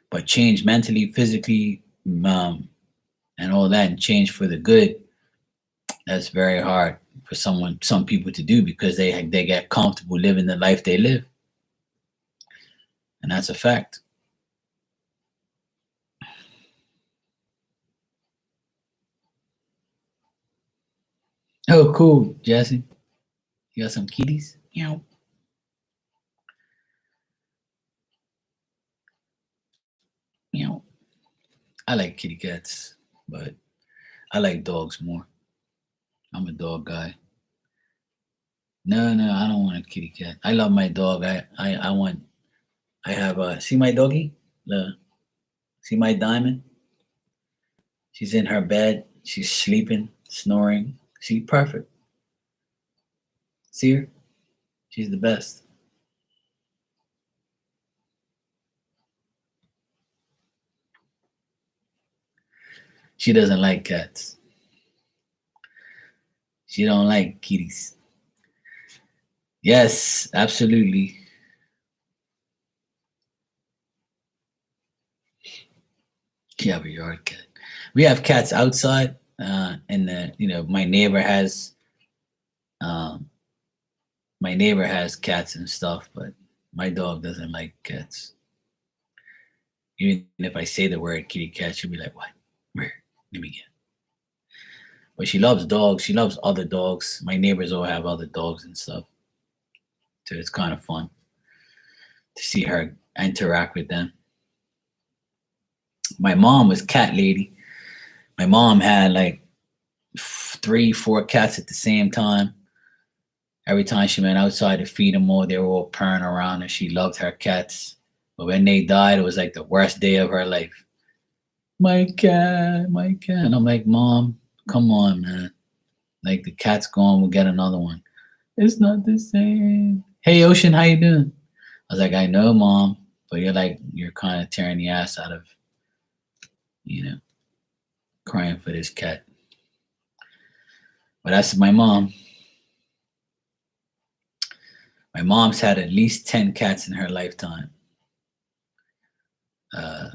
But change mentally, physically, and all that, and change for the good, that's very hard for some people to do because they get comfortable living the life they live, and that's a fact. Oh, cool, Jesse. You got some kitties? Meow. I like kitty cats, but I like dogs more. I'm a dog guy. No, no, I don't want a kitty cat. I love my dog. I want. I have a. See my doggy? See my diamond? She's in her bed. She's sleeping, snoring. She's perfect. See her? She's the best. She doesn't like cats. She don't like kitties. Yes, absolutely. Yeah, but you're a cat. We have cats outside, and my neighbor has um, cats and stuff, but my dog doesn't like cats. Even if I say the word kitty cat, she'll be like, "What? Where? Let me get." But she loves dogs. She loves other dogs. My neighbors all have other dogs and stuff, so it's kind of fun to see her interact with them. My mom was cat lady. My mom had like three, four cats at the same time. Every time she went outside to feed them all, they were all purring around, and she loved her cats. But when they died, it was like the worst day of her life. My cat, my cat. And I'm like, Mom, come on, man. Like the cat's gone, we'll get another one. It's not the same. Hey, Ocean, how you doing? I was like, I know, Mom, but you're kind of tearing the ass out of, you know, crying for this cat. But that's my mom. My mom's had at least 10 cats in her lifetime. Uh,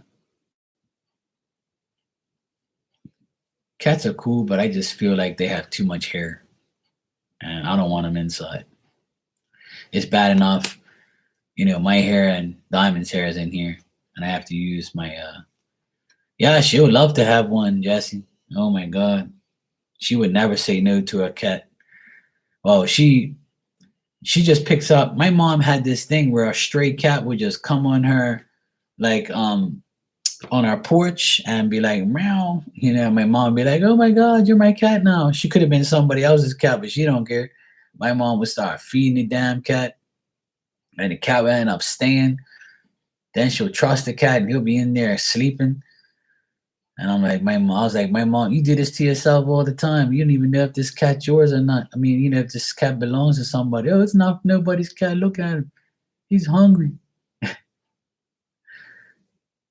Cats are cool, but I just feel like they have too much hair, and I don't want them inside. It's bad enough, my hair and Diamond's hair is in here, and I have to use my. Yeah, she would love to have one, Jesse. Oh my God, she would never say no to a cat. Well, she just picks up. My mom had this thing where a stray cat would just come on her, like on our porch and be like meow. My mom would be like, "Oh my God, you're my cat now." She could have been somebody else's cat, but she don't care. My mom would start feeding the damn cat, and the cat would end up staying. Then she'll trust the cat, and he'll be in there sleeping. And I'm like, my mom. I was like, my mom, you do this to yourself all the time. You don't even know if this cat's yours or not. I mean, if this cat belongs to somebody. Oh, it's not nobody's cat. Look at him. He's hungry.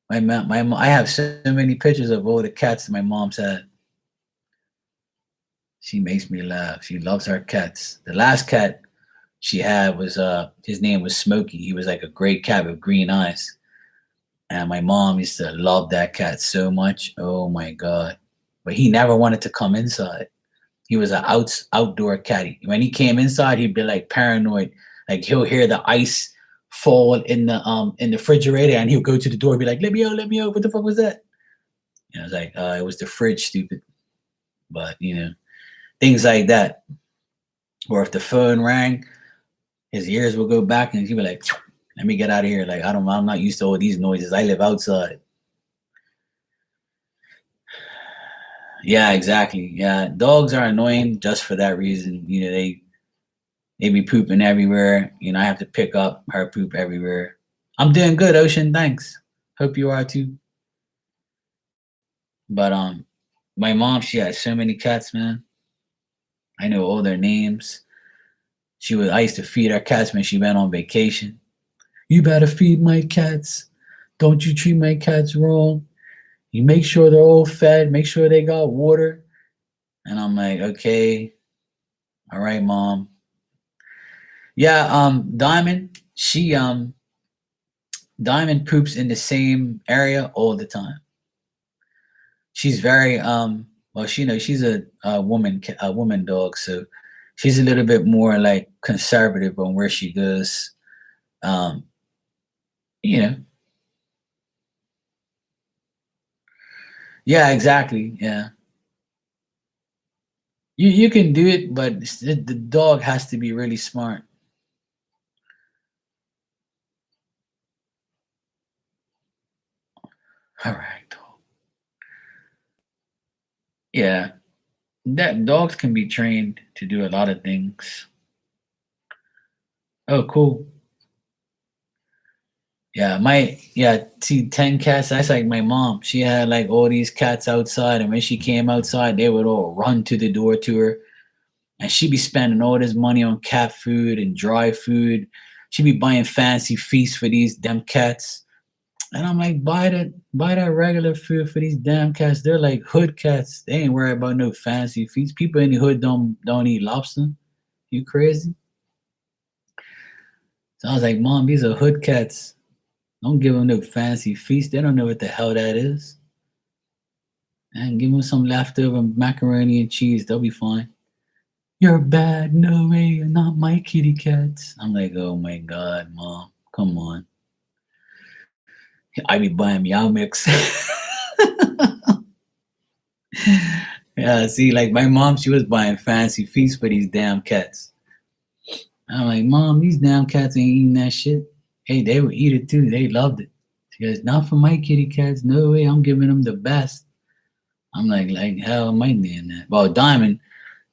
My mom, I have so many pictures of all the cats that my mom's had. She makes me laugh. She loves her cats. The last cat she had was his name was Smokey. He was like a gray cat with green eyes. And my mom used to love that cat so much. Oh my God. But he never wanted to come inside. He was an outdoor cat. When he came inside, he'd be like paranoid. Like he'll hear the ice fall in the refrigerator, and he'll go to the door and be like, let me out, let me out. What the fuck was that? I was like, it was the fridge, stupid. But things like that. Or if the phone rang, his ears will go back and he'd be like, let me get out of here. Like I'm not used to all these noises. I live outside. Yeah, exactly. Yeah, dogs are annoying just for that reason. They be pooping everywhere. I have to pick up her poop everywhere. I'm doing good, Ocean. Thanks. Hope you are too. But my mom, she had so many cats, man. I know all their names. I used to feed her cats when she went on vacation. You better feed my cats. Don't you treat my cats wrong. You make sure they're all fed. Make sure they got water. And I'm like, okay, all right, mom. Yeah, Diamond poops in the same area all the time. She's very well, she's a woman dog, so she's a little bit more like conservative on where she goes. Um, you know, yeah, exactly. Yeah, you can do it, but the dog has to be really smart. All right. Yeah, that dogs can be trained to do a lot of things. Oh, cool. See 10 cats, that's like my mom. She had like all these cats outside, and when she came outside, they would all run to the door to her. And she'd be spending all this money on cat food and dry food. She'd be buying fancy feasts for these damn cats. And I'm like, buy that regular food for these damn cats. They're like hood cats. They ain't worried about no fancy feasts. People in the hood don't eat lobster. You crazy? So I was like, Mom, these are hood cats. Don't give them no fancy feast. They don't know what the hell that is. And give them some leftover macaroni and cheese. They'll be fine. You're bad. No way. You're not my kitty cats. I'm like, oh my God, Mom. Come on. I be buying Meow Mix. Yeah, see, like my mom, she was buying fancy feasts for these damn cats. I'm like, Mom, these damn cats ain't eating that shit. Hey, they would eat it too. They loved it. She goes, not for my kitty cats. No way. I'm giving them the best. I'm like hell am I doing that? Well, Diamond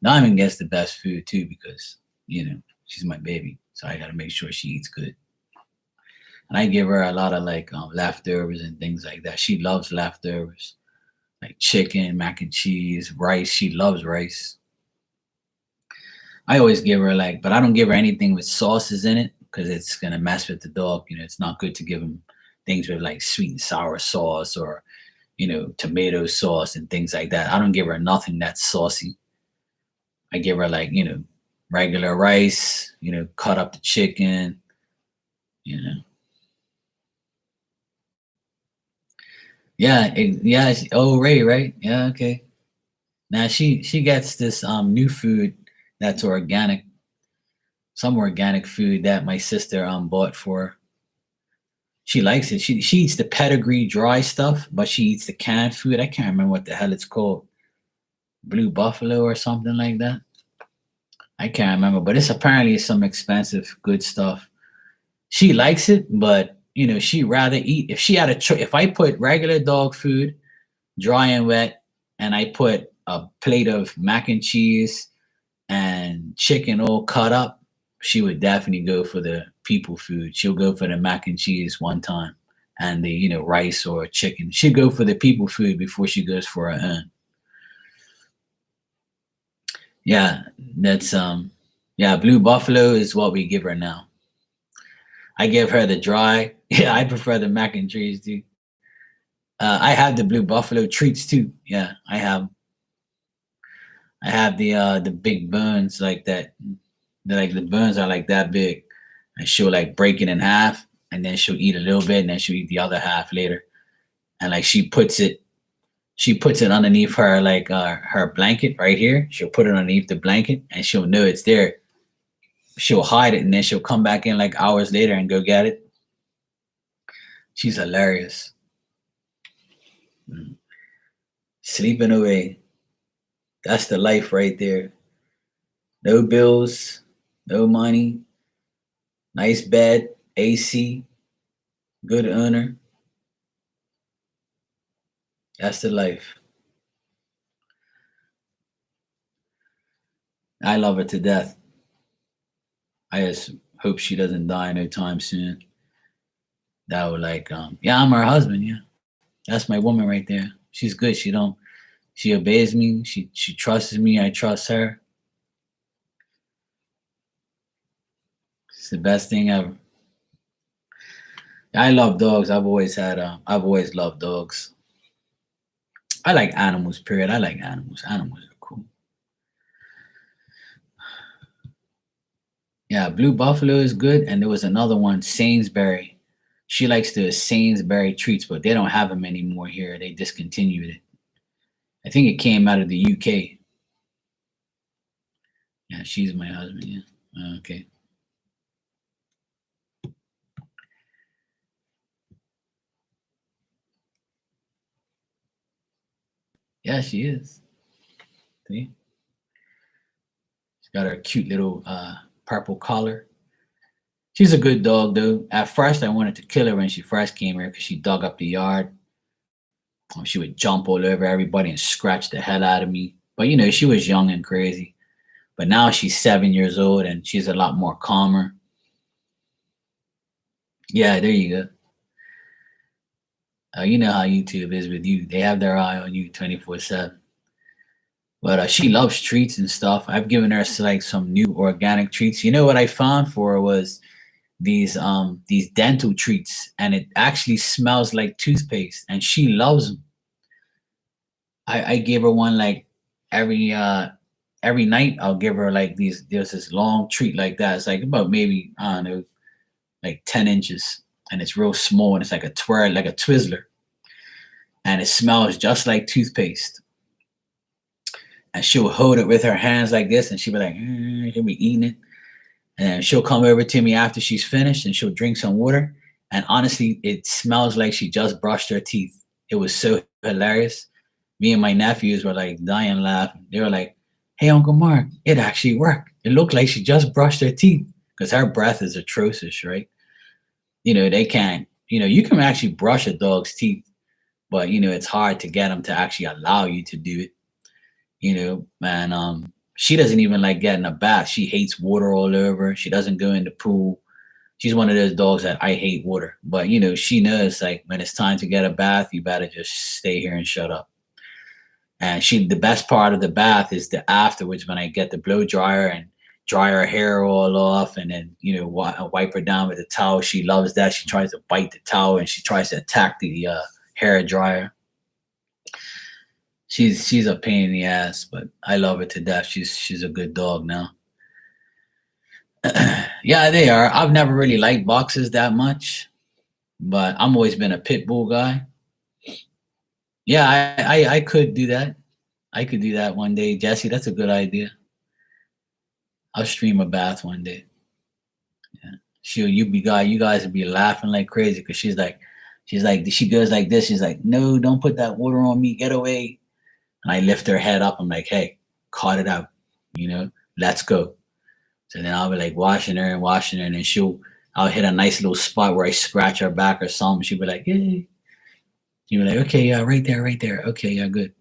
gets the best food too because she's my baby, so I gotta make sure she eats good. And I give her a lot of like leftovers and things like that. She loves leftovers, like chicken, mac and cheese, rice. She loves rice. I always give her like, but I don't give her anything with sauces in it because it's gonna mess with the dog. It's not good to give them things with like sweet and sour sauce or tomato sauce and things like that. I don't give her nothing that's saucy. I give her like regular rice, cut up the chicken, you know. Yeah, yeah. Oh, Ray, right? Yeah, okay. Now she gets this new food that's organic, some organic food that my sister bought for her. She likes it. She eats the pedigree dry stuff, but she eats the canned food. I can't remember what the hell it's called. Blue Buffalo or something like that. I can't remember, but it's apparently some expensive good stuff. She likes it, but she rather eat if she had a choice. If I put regular dog food, dry and wet, and I put a plate of mac and cheese and chicken all cut up, she would definitely go for the people food. She'll go for the mac and cheese one time and the rice or chicken. She'll go for the people food before she goes for her own. Yeah, that's yeah, Blue Buffalo is what we give her now. I give her the dry. Yeah, I prefer the mac and cheese too. I have the Blue Buffalo treats too. Yeah, I have the big buns like that. Like the buns are like that big, and she'll like break it in half, and then she'll eat a little bit, and then she'll eat the other half later. And like she puts it underneath her like her blanket right here. She'll put it underneath the blanket, and she'll know it's there. She'll hide it, and then she'll come back in like hours later and go get it. She's hilarious. Mm. Sleeping away. That's the life right there. No bills, no money, nice bed, AC, good owner. That's the life. I love her to death. I just hope she doesn't die no time soon. That would like yeah, I'm her husband, yeah. That's my woman right there. She's good. She obeys me. She trusts me. I trust her. It's the best thing ever. I love dogs. I've always loved dogs. I like animals, period. I like animals. Animals are cool. Yeah, Blue Buffalo is good. And there was another one, Sainsbury. She likes the Sainsbury treats, but they don't have them anymore here. They discontinued it. I think it came out of the UK. Yeah, she's my husband. Yeah. Okay. Yeah, she is. See? She's got her cute little purple collar. She's a good dog, though. At first, I wanted to kill her when she first came here because she dug up the yard. She would jump all over everybody and scratch the hell out of me. But she was young and crazy. But now she's 7 years old and she's a lot more calmer. Yeah, there you go. You know how YouTube is with you. They have their eye on you 24/7. But she loves treats and stuff. I've given her like some new organic treats. You know what I found for her was these dental treats, and it actually smells like toothpaste, and she loves them. I gave her one like every night. I'll give her like these. There's this long treat like that. It's like about maybe I don't know, like 10 inches, and it's real small, and it's like a twirl, like a Twizzler, and it smells just like toothpaste. And she'll hold it with her hands like this, and she'll be like, she'll be eating it, and then she'll come over to me after she's finished, and she'll drink some water. And honestly, it smells like she just brushed her teeth. It was so hilarious. Me and my nephews were like dying laughing. They were like, "Hey, Uncle Mark, it actually worked. It looked like she just brushed her teeth because her breath is atrocious, right? They can't. You can actually brush a dog's teeth, but it's hard to get them to actually allow you to do it. And she doesn't even like getting a bath. She hates water all over. She doesn't go in the pool. She's one of those dogs that I hate water, but she knows like when it's time to get a bath, you better just stay here and shut up. And the best part of the bath is the afterwards when I get the blow dryer and dry her hair all off, and then wipe her down with a towel. She loves that. She tries to bite the towel and she tries to attack the hair dryer. She's a pain in the ass, but I love her to death. She's a good dog now. Yeah, they are. I've never really liked boxes that much, but I'm always been a pit bull guy. Yeah, I could do that. I could do that one day, Jesse. That's a good idea. I'll stream a bath one day. Yeah. You guys would be laughing like crazy because she goes like this. She's like, no, don't put that water on me. Get away. And I lift her head up. I'm like, hey, cut it out. Let's go. So then I'll be like washing her, and then I'll hit a nice little spot where I scratch her back or something. She'll be like, hey. She'll be like, okay, yeah, right there, right there. Okay, yeah, good.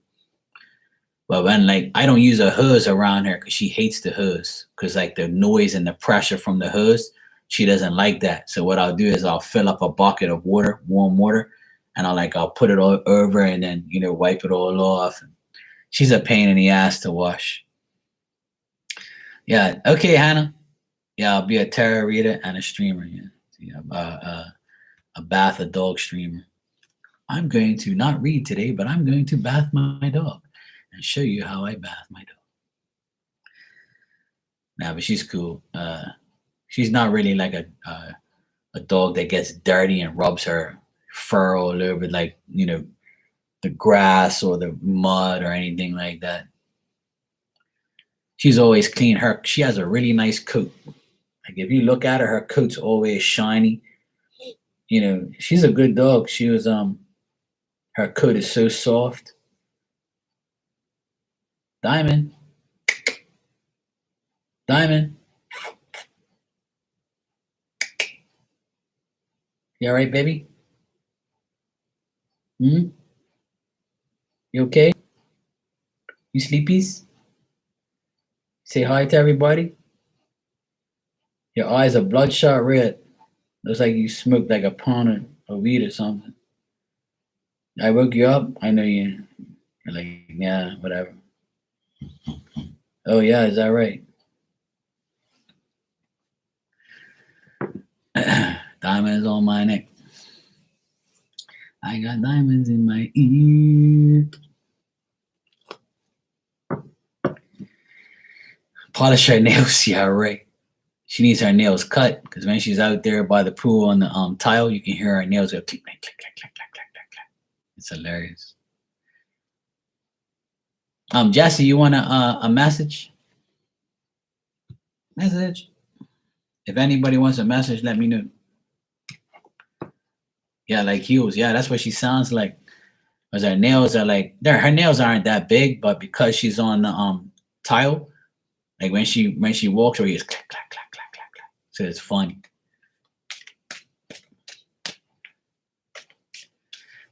But when like I don't use a hose around her because she hates the hose because like the noise and the pressure from the hose, she doesn't like that. So what I'll do is I'll fill up a bucket of water, warm water, and I'll put it all over and then wipe it all off. She's a pain in the ass to wash. Yeah. Okay, Hannah. Yeah, I'll be a tarot reader and a streamer. Yeah, a bath a dog streamer. I'm going to not read today, but I'm going to bath my dog and show you how I bath my dog. Nah, but she's cool. She's not really like a dog that gets dirty and rubs her fur all over like the grass or the mud or anything like that. She's always clean. She has a really nice coat. Like if you look at her coat's always shiny. She's a good dog. She was her coat is so soft. Diamond. Diamond. You all right, baby? You okay? You sleepies? Say hi to everybody. Your eyes are bloodshot red. Looks like you smoked like a pound of weed or something. I woke you up. I know you're like, yeah, whatever. Oh yeah, is that right? Diamonds on my neck. I got diamonds in my ear. Polish her nails. Yeah, right. She needs her nails cut because when she's out there by the pool on the tile, you can hear her nails go click, click, click, click, click, click, click, click. It's hilarious. Jesse, you want a message? Message. If anybody wants a message, let me know. Yeah, like heels. Yeah, that's what she sounds like. Because her nails are like her nails aren't that big, but because she's on the tile, like when she walks, or it's clack, clack, clack, clack, clack, clack. So it's funny.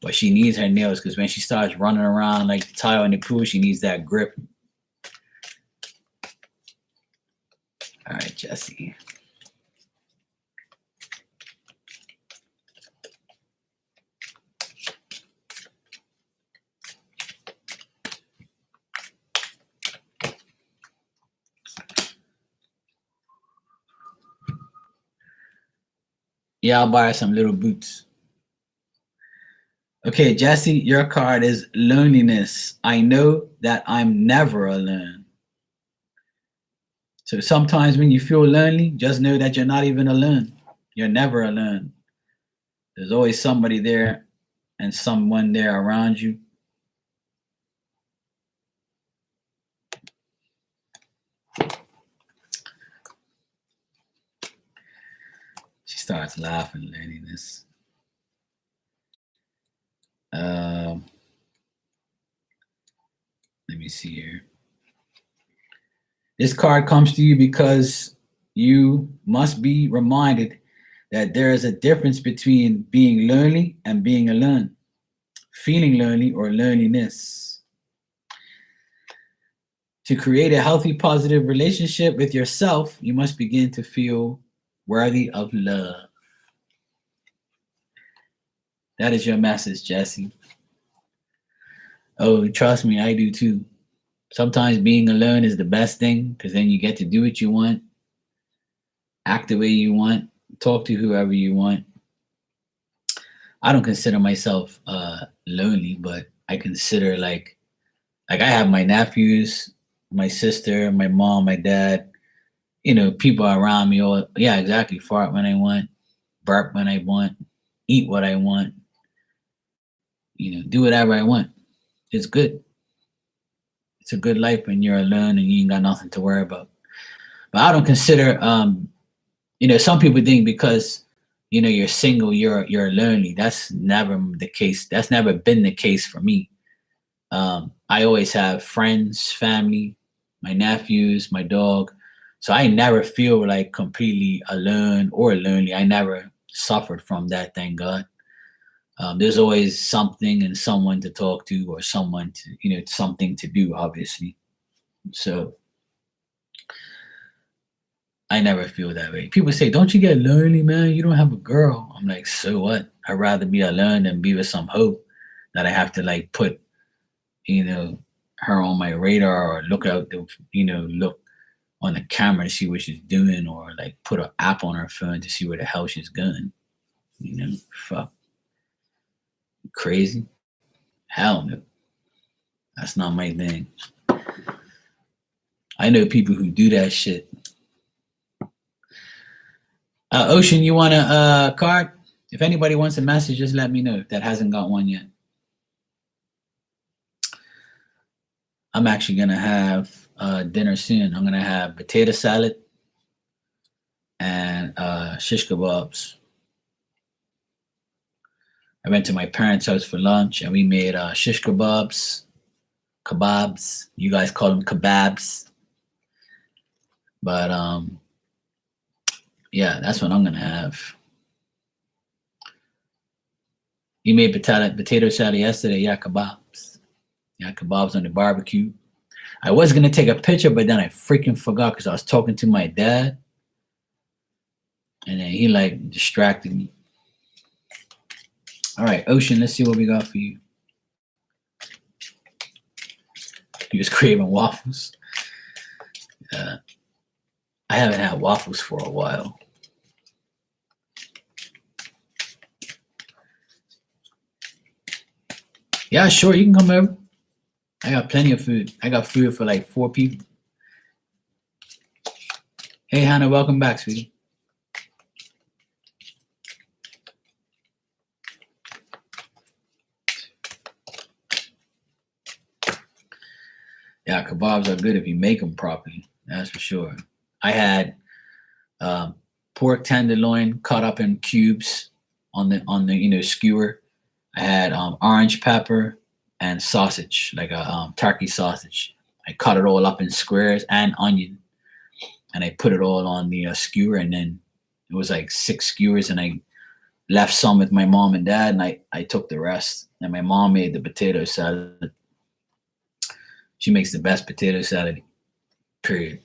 But she needs her nails because when she starts running around like the tile in the pool, she needs that grip. All right, Jesse. Yeah, I'll buy her some little boots. Okay, Jesse, your card is loneliness. I know that I'm never alone. So sometimes when you feel lonely, just know that you're not even alone. You're never alone. There's always somebody there and someone there around you. She starts laughing, loneliness. Let me see here. This card comes to you because you must be reminded that there is a difference between being lonely and being alone, feeling lonely or loneliness. To create a healthy, positive relationship with yourself, you must begin to feel worthy of love. That is your message, Jesse. Oh, trust me, I do too. Sometimes being alone is the best thing because then you get to do what you want, act the way you want, talk to whoever you want. I don't consider myself lonely, but I consider like I have my nephews, my sister, my mom, my dad. people around me, or yeah, exactly, fart when I want, burp when I want, eat what I want, do whatever I want. It's good. It's a good life when you're alone and you ain't got nothing to worry about. But I don't consider, some people think because you're single, you're lonely. That's never the case. That's never been the case for me. I always have friends, family, my nephews, my dog. So I never feel like completely alone or lonely. I never suffered from that, thank God. There's always something and someone to talk to, or someone to, something to do, obviously. So I never feel that way. People say, "Don't you get lonely, man? You don't have a girl." I'm like, so what? I'd rather be alone than be with some hoe that I have to like put, you know, her on my radar, or look out the, look on the camera to see what she's doing, or like put an app on her phone to see where the hell she's going. Fuck, crazy? Hell no. That's not my thing. I know people who do that shit. Ocean, you want a card? If anybody wants a message, just let me know. That hasn't got one yet. I'm actually gonna have dinner soon. I'm gonna have potato salad and shish kebabs. I went to my parents' house for lunch and we made shish kebabs. You guys call them kebabs. But yeah, that's what I'm gonna have. You made potato salad yesterday. Yeah, kebabs. Yeah, kebabs on the barbecue. I was gonna take a picture, but then I freaking forgot because I was talking to my dad, and then he like distracted me. All right, Ocean, let's see what we got for you. He was craving waffles. I haven't had waffles for a while. Yeah, sure, you can come over. I got plenty of food. I got food for like 4 people. Hey, Hannah, welcome back, sweetie. Yeah, kebabs are good if you make them properly. That's for sure. I had pork tenderloin cut up in cubes on the skewer. I had orange pepper and sausage, like a turkey sausage. I cut it all up in squares and onion, and I put it all on the skewer, and then it was like 6 skewers, and I left some with my mom and dad, and I took the rest. And my mom made the potato salad. She makes the best potato salad, period.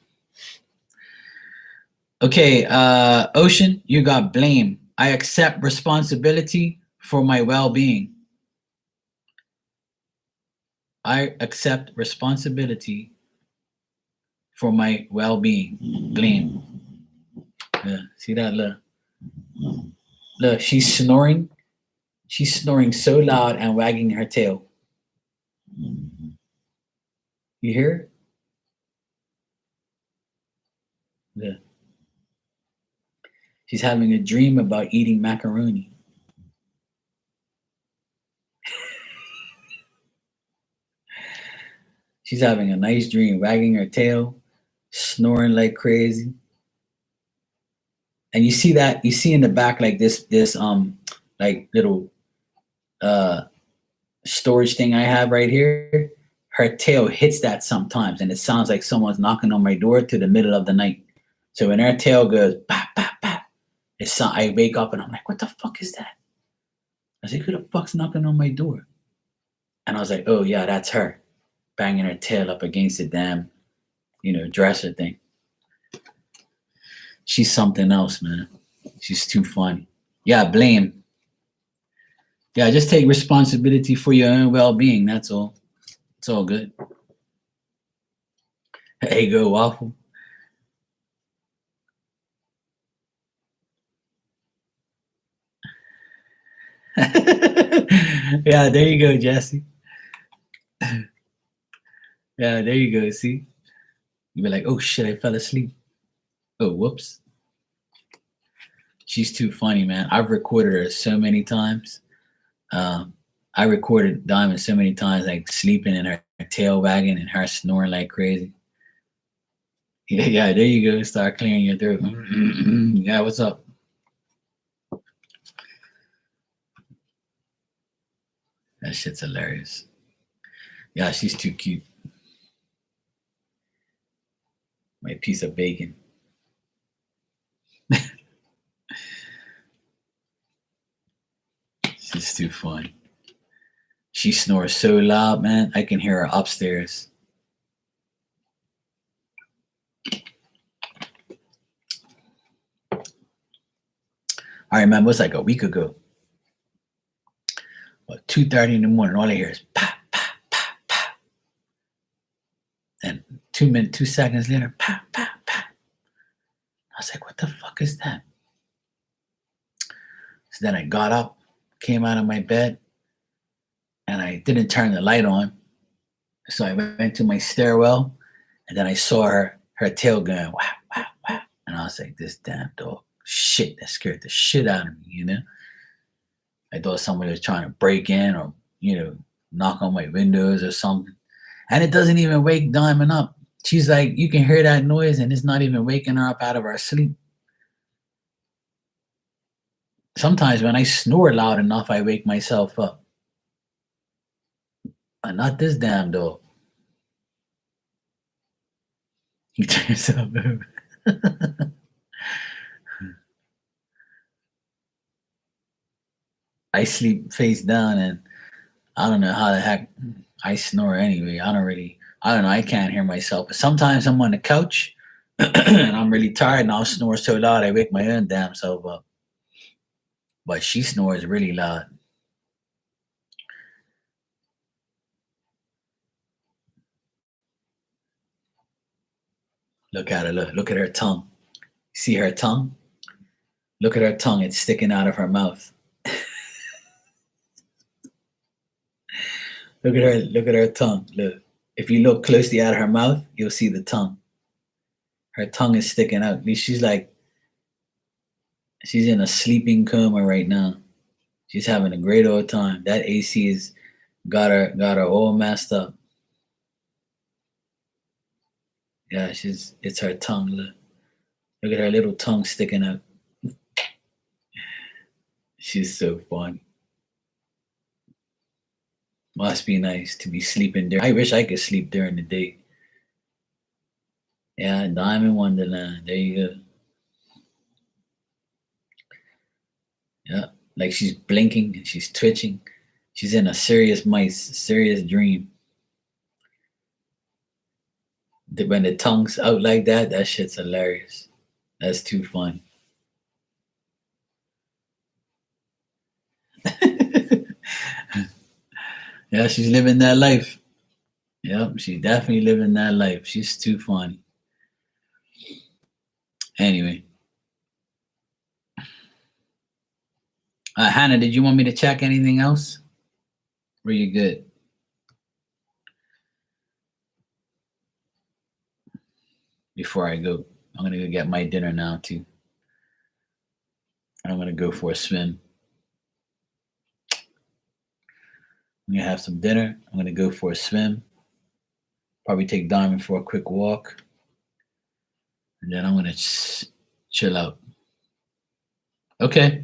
Okay, Ocean, you got blame. I accept responsibility for my well-being. I accept responsibility for my well-being. Blame. Yeah, see that? Look, she's snoring. She's snoring so loud and wagging her tail. You hear it? Yeah. She's having a dream about eating macaroni. She's having a nice dream, wagging her tail, snoring like crazy. And you see in the back like this like little storage thing I have right here. Her tail hits that sometimes, and it sounds like someone's knocking on my door to the middle of the night. So when her tail goes bap bap bap, I wake up and I'm like, what the fuck is that? I was like, who the fuck's knocking on my door? And I was like, oh yeah, that's her banging her tail up against the damn, dresser thing. She's something else, man. She's too funny. Yeah, blame. Yeah, just take responsibility for your own well-being. That's all. It's all good. Hey, go waffle. Yeah, there you go, Jesse. Yeah, there you go. See, you be like, oh shit, I fell asleep. Oh, whoops. She's too funny, man. I've recorded her so many times. I recorded Diamond so many times, like sleeping and her tail wagging and her snoring like crazy. Yeah, yeah, there you go. Start clearing your throat. Yeah, what's up? That shit's hilarious. Yeah, she's too cute. My piece of bacon. She's too funny. She snores so loud, man. I can hear her upstairs. I remember it was like a week ago. 2:30 in the morning, all I hear is pop, pop, pop, pop. And 2 seconds later, pop, pop, pop. I was like, what the fuck is that? So then I got up, came out of my bed, and I didn't turn the light on. So I went to my stairwell, and then I saw her tail going, wow, wow, wow. And I was like, this damn dog. Shit, that scared the shit out of me, you know? I thought somebody was trying to break in or, knock on my windows or something. And it doesn't even wake Diamond up. She's like, you can hear that noise and it's not even waking her up out of her sleep. Sometimes when I snore loud enough, I wake myself up. But not this damn dog. He turns up over. I sleep face down and I don't know how the heck I snore anyway. I don't know. I can't hear myself. But sometimes I'm on the couch and I'm really tired and I'll snore so loud I wake my own damn self up. But she snores really loud. Look at her. Look at her tongue. See her tongue? Look at her tongue. It's sticking out of her mouth. Look at her. Look at her tongue. Look. If you look closely at her mouth, you'll see the tongue. Her tongue is sticking out. She's in a sleeping coma right now. She's having a great old time. That AC is got her all messed up. Yeah, it's her tongue. Look at her little tongue sticking out. She's so funny. Must be nice to be sleeping during. I wish I could sleep during the day. Yeah, Diamond Wonderland. There you go. Yeah, like she's blinking and she's twitching. She's in a serious dream. When the tongue's out like that, that shit's hilarious. That's too fun. Yeah, she's living that life. Yep, she's definitely living that life. She's too funny. Anyway. Hannah, did you want me to check anything else? Were you good? Before I go, I'm going to go get my dinner now, too. I'm going to go for a swim. I'm going to have some dinner. I'm going to go for a swim. Probably take Diamond for a quick walk. And then I'm going to chill out. Okay.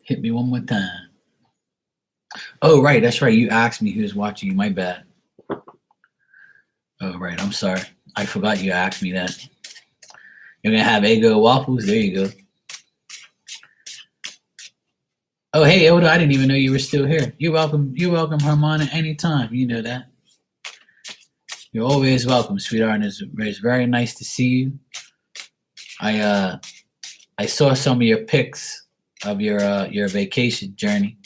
Hit me one more time. Oh, right. That's right. You asked me who's watching you. My bad. Oh, right. I'm sorry. I forgot you asked me that. You're going to have Eggo waffles? There you go. Oh, hey, Oda, I didn't even know you were still here. You're welcome. You're welcome, Hermana, anytime. You know that. You're always welcome, sweetheart. It's very nice to see you. I saw some of your pics of your vacation journey.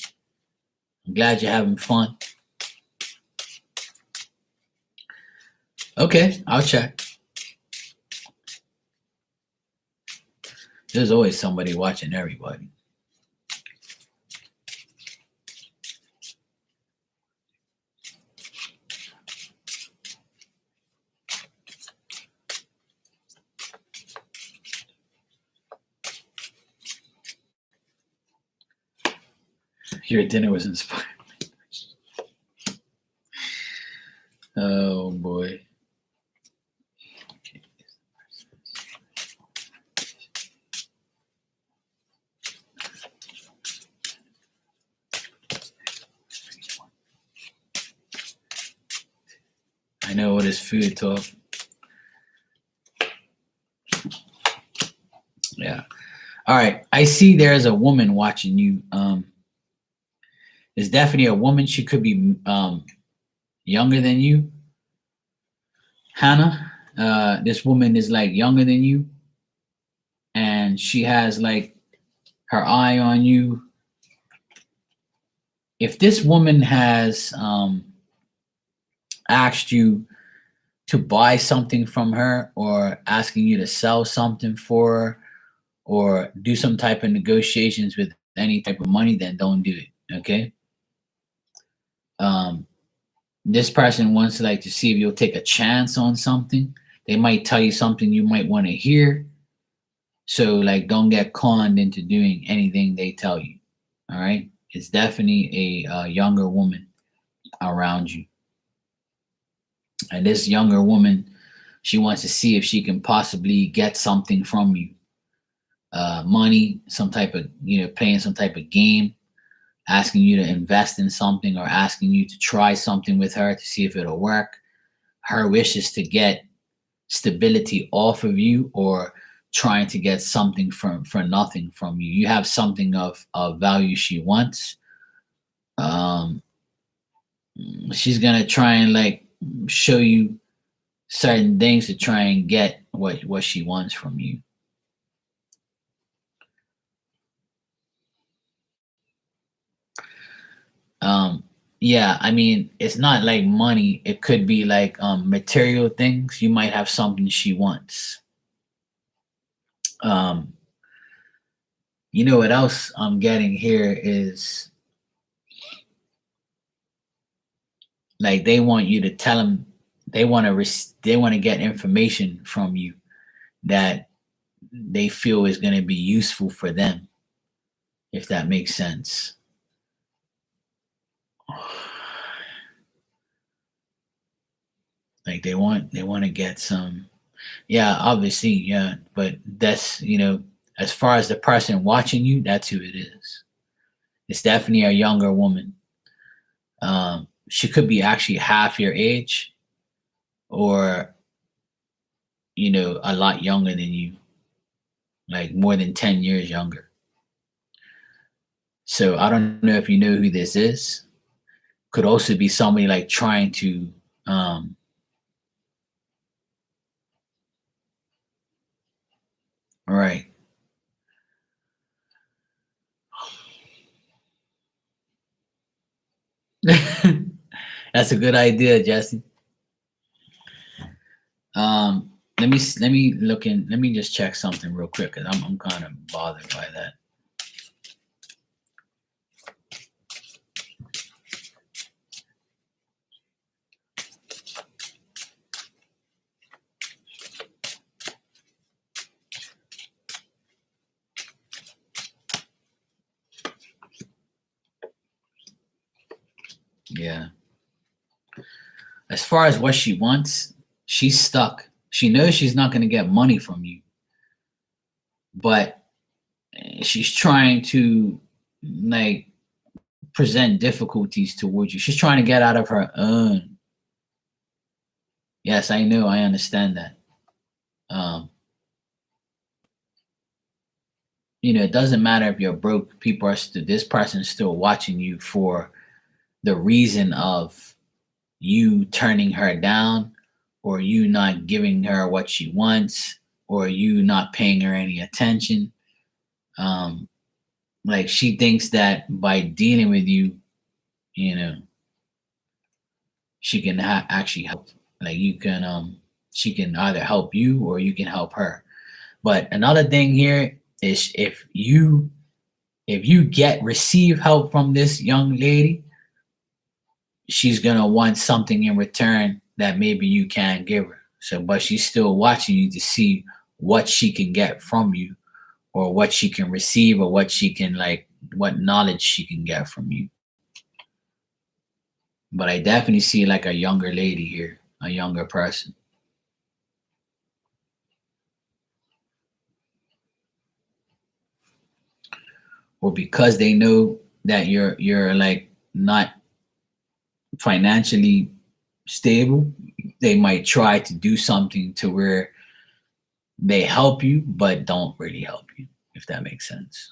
I'm glad you're having fun. Okay, I'll check. There's always somebody watching everybody. Your dinner was inspired. Oh boy. I know what is food talk. Yeah. All right. I see there's a woman watching you. There's definitely a woman. She could be younger than you, Hannah. This woman is like younger than you, and she has like her eye on you. If this woman has asked you to buy something from her or asking you to sell something for her or do some type of negotiations with any type of money, then don't do it. Okay. Um, this person wants to like to see if you'll take a chance on something. They might tell you something you might want to hear. So like don't get conned into doing anything they tell you. All right. It's definitely a younger woman around you. And this younger woman, she wants to see if she can possibly get something from you. Money, some type of, playing some type of game, asking you to invest in something or asking you to try something with her to see if it'll work. Her wish is to get stability off of you or trying to get something for nothing from you. You have something of value she wants. She's gonna try and like show you certain things to try and get what she wants from you. Yeah, I mean, it's not like money. It could be like material things. You might have something she wants. Um, you know what else I'm getting here is like they want you to tell them they want to get information from you that they feel is going to be useful for them, if that makes sense. Like they want to get some. Yeah, obviously, yeah, but that's, as far as the person watching you, that's who it is. It's definitely a younger woman. She could be actually half your age or, a lot younger than you, like more than 10 years younger. So I don't know if you know who this is. Could also be somebody like trying to, um, right. That's a good idea, Jesse. Let me look in. Let me just check something real quick because I'm kind of bothered by that. Yeah. As far as what she wants, she's stuck. She knows she's not going to get money from you, but she's trying to like present difficulties towards you. She's trying to get out of her own. Yes, I know. I understand that. Um, it doesn't matter if you're broke. People are still. This person's still watching you for the reason of you turning her down or you not giving her what she wants or you not paying her any attention. Like she thinks that by dealing with you, you know she can actually help. Like you can she can either help you or you can help her. But another thing here is if you get receive help from this young lady, she's gonna want something in return that maybe you can't give her. So, but she's still watching you to see what she can get from you, or what she can receive, or what she can like what knowledge she can get from you. But I definitely see like a younger lady here, a younger person. Or because they know that you're like not financially stable, they might try to do something to where they help you but don't really help you, if that makes sense.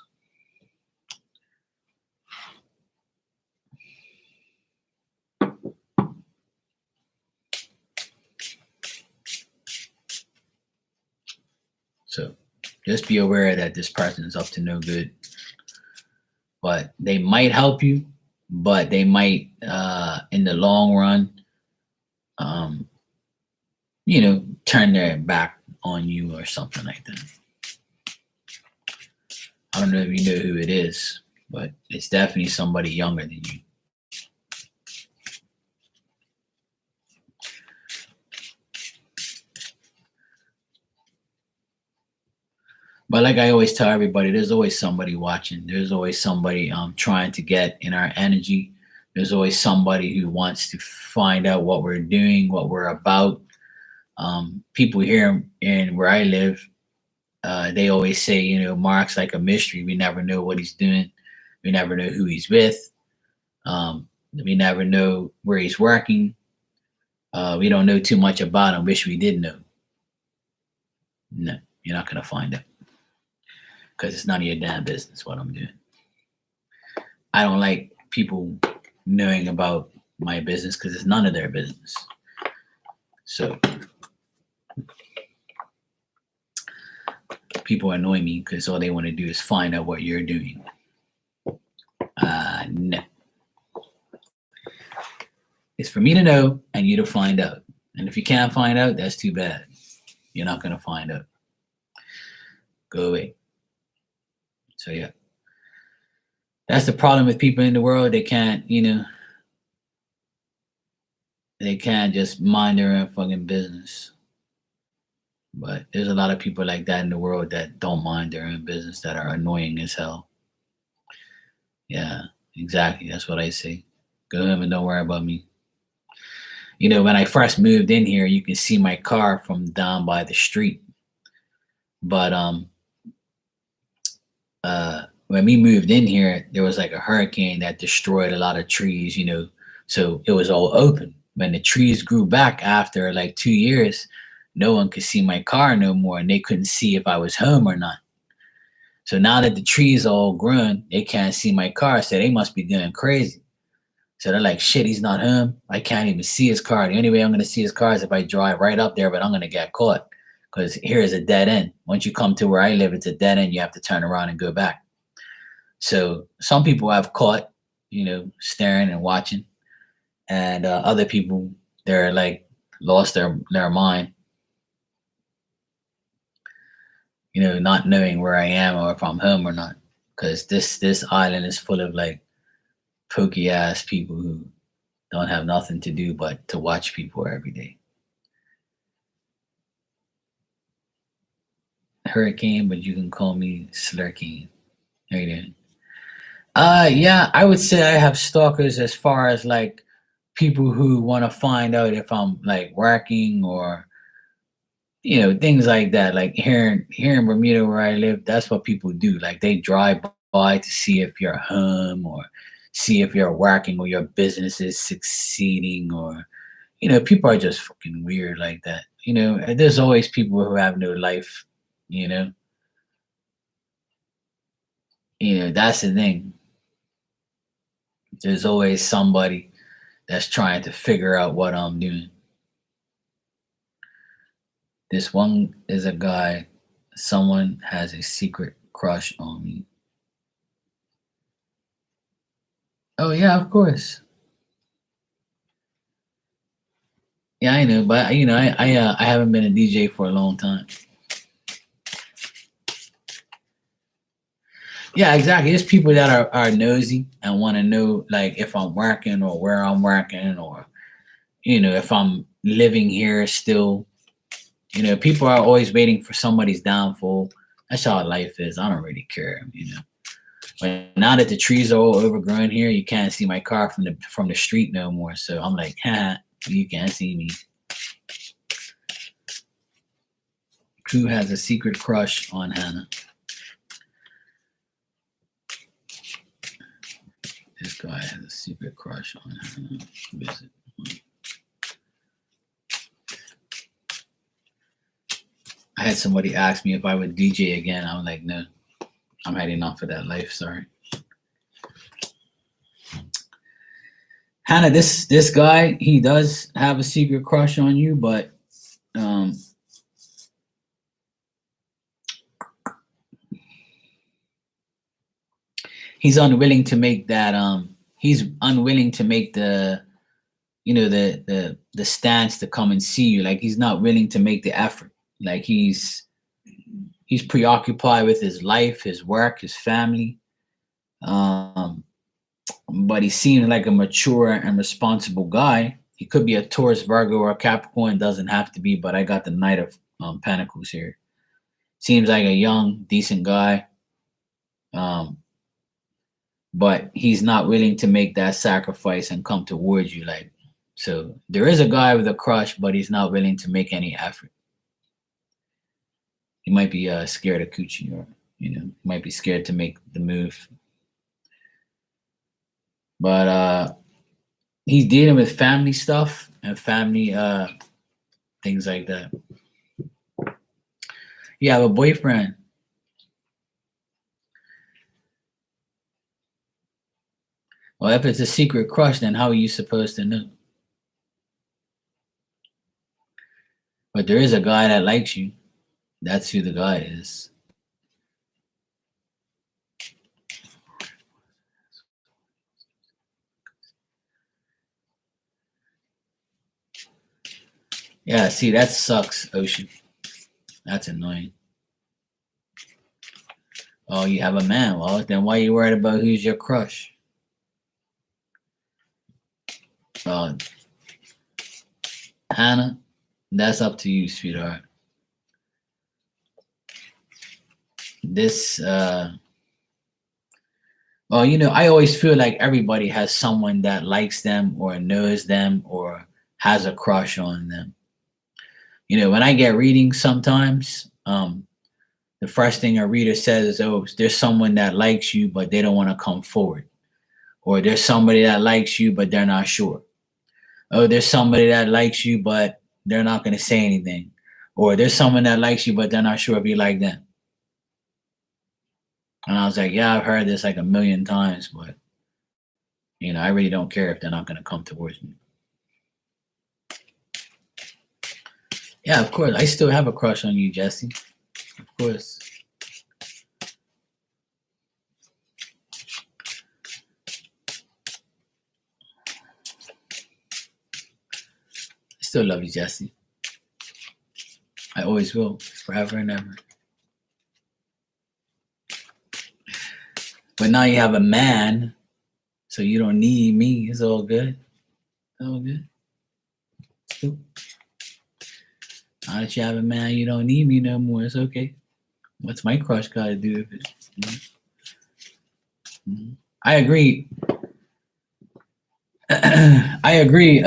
So just be aware that this person is up to no good, but they might help you, but they might in the long run um, turn their back on you or something like that. I don't know if you know who it is, but it's definitely somebody younger than you. But like I always tell everybody, there's always somebody watching. There's always somebody trying to get in our energy. There's always somebody who wants to find out what we're doing, what we're about. People here in where I live, they always say, Mark's like a mystery. We never know what he's doing. We never know who he's with. We never know where he's working. We don't know too much about him. Wish we did know. No, you're not going to find out because it's none of your damn business what I'm doing. I don't like people knowing about my business because it's none of their business. So people annoy me because all they want to do is find out what you're doing. No. It's for me to know and you to find out. And if you can't find out, that's too bad. You're not going to find out. Go away. So yeah. That's the problem with people in the world. They can't, they can't just mind their own fucking business. But there's a lot of people like that in the world that don't mind their own business, that are annoying as hell. Yeah, exactly. That's what I say. Go home and don't worry about me. When I first moved in here, you can see my car from down by the street. But when we moved in here, there was like a hurricane that destroyed a lot of trees, so it was all open. When the trees grew back after like 2 years, no one could see my car no more, and they couldn't see if I was home or not. So now that the trees are all grown, they can't see my car, so they must be going crazy. So they're like, shit, he's not home. I can't even see his car. The only way I'm going to see his car is if I drive right up there, but I'm going to get caught because here is a dead end. Once you come to where I live, it's a dead end. You have to turn around and go back. So some people have caught, staring and watching. And other people, they're like lost their mind, not knowing where I am or if I'm home or not. Because this island is full of like pokey ass people who don't have nothing to do but to watch people every day. Hurricane, but you can call me Slurricane. How you doing? Yeah, I would say I have stalkers as far as like people who want to find out if I'm like working or things like that. Like here in Bermuda where I live, that's what people do. Like they drive by to see if you're home or see if you're working or your business is succeeding or people are just fucking weird like that. There's always people who have no life, you know. That's the thing. There's always somebody that's trying to figure out what I'm doing. This one is a guy, someone has a secret crush on me. Oh yeah, of course. Yeah, I know, but I haven't been a DJ for a long time. Yeah, exactly. There's people that are nosy and want to know like if I'm working or where I'm working or if I'm living here still. People are always waiting for somebody's downfall. That's how life is. I don't really care. But now that the trees are all overgrown here, you can't see my car from the street no more. So I'm like, ha, you can't see me. Who has a secret crush on Hannah? This guy has a secret crush on Hannah. Visit. I had somebody ask me if I would DJ again. I was like, no, I'm heading off of that life. Sorry. Hannah, this guy, he does have a secret crush on you, but he's unwilling to make that he's unwilling to make the the stance to come and see you. Like he's not willing to make the effort. Like he's preoccupied with his life, his work, his family. But he seems like a mature and responsible guy. He could be a Taurus, Virgo, or a Capricorn. Doesn't have to be, but I got the Knight of Pentacles here. Seems like a young, decent guy. But he's not willing to make that sacrifice and come towards you. Like, so there is a guy with a crush, but he's not willing to make any effort. He might be scared of coochie, or might be scared to make the move. But he's dealing with family stuff and family things like that. You have a boyfriend. Well, if it's a secret crush, then how are you supposed to know? But there is a guy that likes you. That's who the guy is. Yeah, see, that sucks, Ocean. That's annoying. Oh, you have a man. Well, then why are you worried about who's your crush? Hannah, that's up to you, sweetheart. This, well, I always feel like everybody has someone that likes them or knows them or has a crush on them. When I get readings sometimes, the first thing a reader says is, oh, there's someone that likes you, but they don't want to come forward. Or there's somebody that likes you, but they're not sure. Oh, there's somebody that likes you, but they're not going to say anything. Or there's someone that likes you, but they're not sure if you like them. And I was like, yeah, I've heard this like a million times, but, I really don't care if they're not going to come towards me. Yeah, of course. I still have a crush on you, Jesse. Of course. I still love you, Jesse. I always will, forever and ever. But now you have a man, so you don't need me. It's all good. It's all good. It's cool. Now that you have a man, you don't need me no more. It's okay. What's my crush got to do with it? Mm-hmm. I agree. I agree,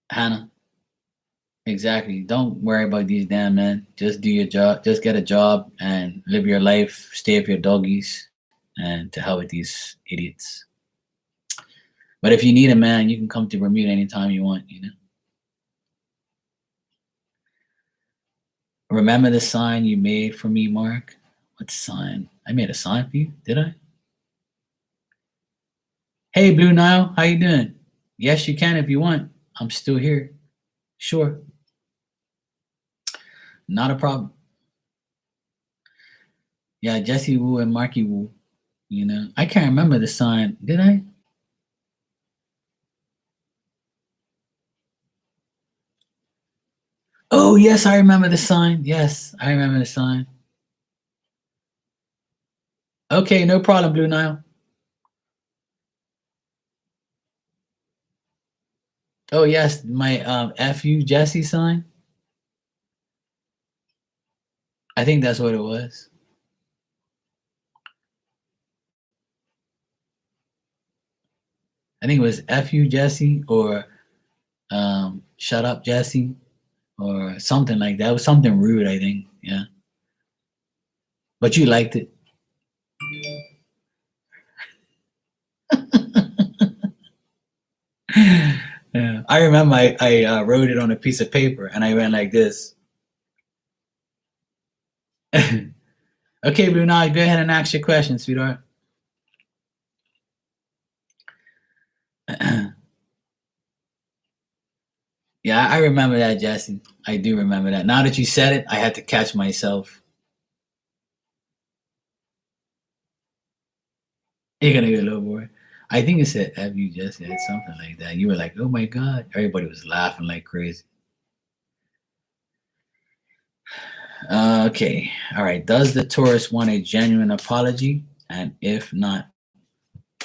Hannah. Exactly. Don't worry about these damn men. Just do your job. Just get a job and live your life. Stay with your doggies, and to hell with these idiots. But if you need a man, you can come to Bermuda anytime you want. Remember the sign you made for me, Mark? What sign? I made a sign for you. Did I? Hey, Blue Nile, how you doing? Yes, you can if you want. I'm still here. Sure. Not a problem. Yeah, Jesse Wu and Marky Wu. I can't remember the sign. Did I? Oh, yes, I remember the sign. Yes, I remember the sign. Okay, no problem, Blue Nile. Oh, yes, my FU Jesse sign. I think that's what it was. I think it was F you Jesse or shut up Jesse or something like that. It was something rude, I think. Yeah. But you liked it. Yeah. I remember I wrote it on a piece of paper and I went like this. Okay, Blue, now go ahead and ask your question, sweetheart. Yeah, I remember that, Jesse. I do remember that. Now that you said it, I had to catch myself. You're gonna get a little boy. I think it said F you Jesse or something like that. You were like, oh my God. Everybody was laughing like crazy. Okay. All right. Does the tourist want a genuine apology? And if not,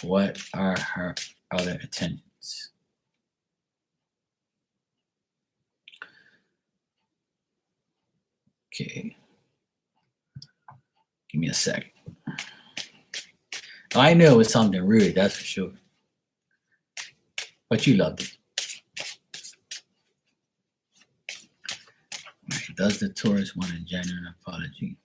what are her other intentions? Okay. Give me a second. I know it was something rude, that's for sure. But you loved it. Right. Does the tourist want a genuine apology?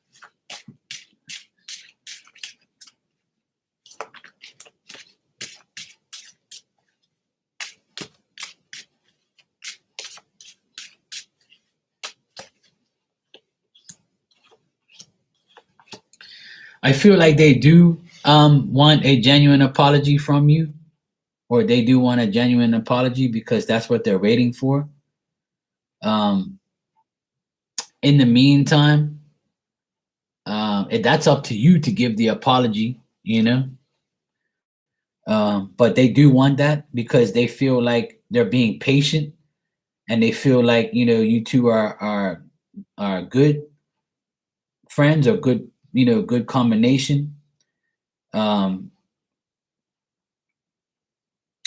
I feel like they do want a genuine apology from you, or they do want a genuine apology because that's what they're waiting for. Um, in the meantime, that's up to you to give the apology, you know. But they do want that because they feel like they're being patient, and they feel like you two are good friends or good good combination. Um,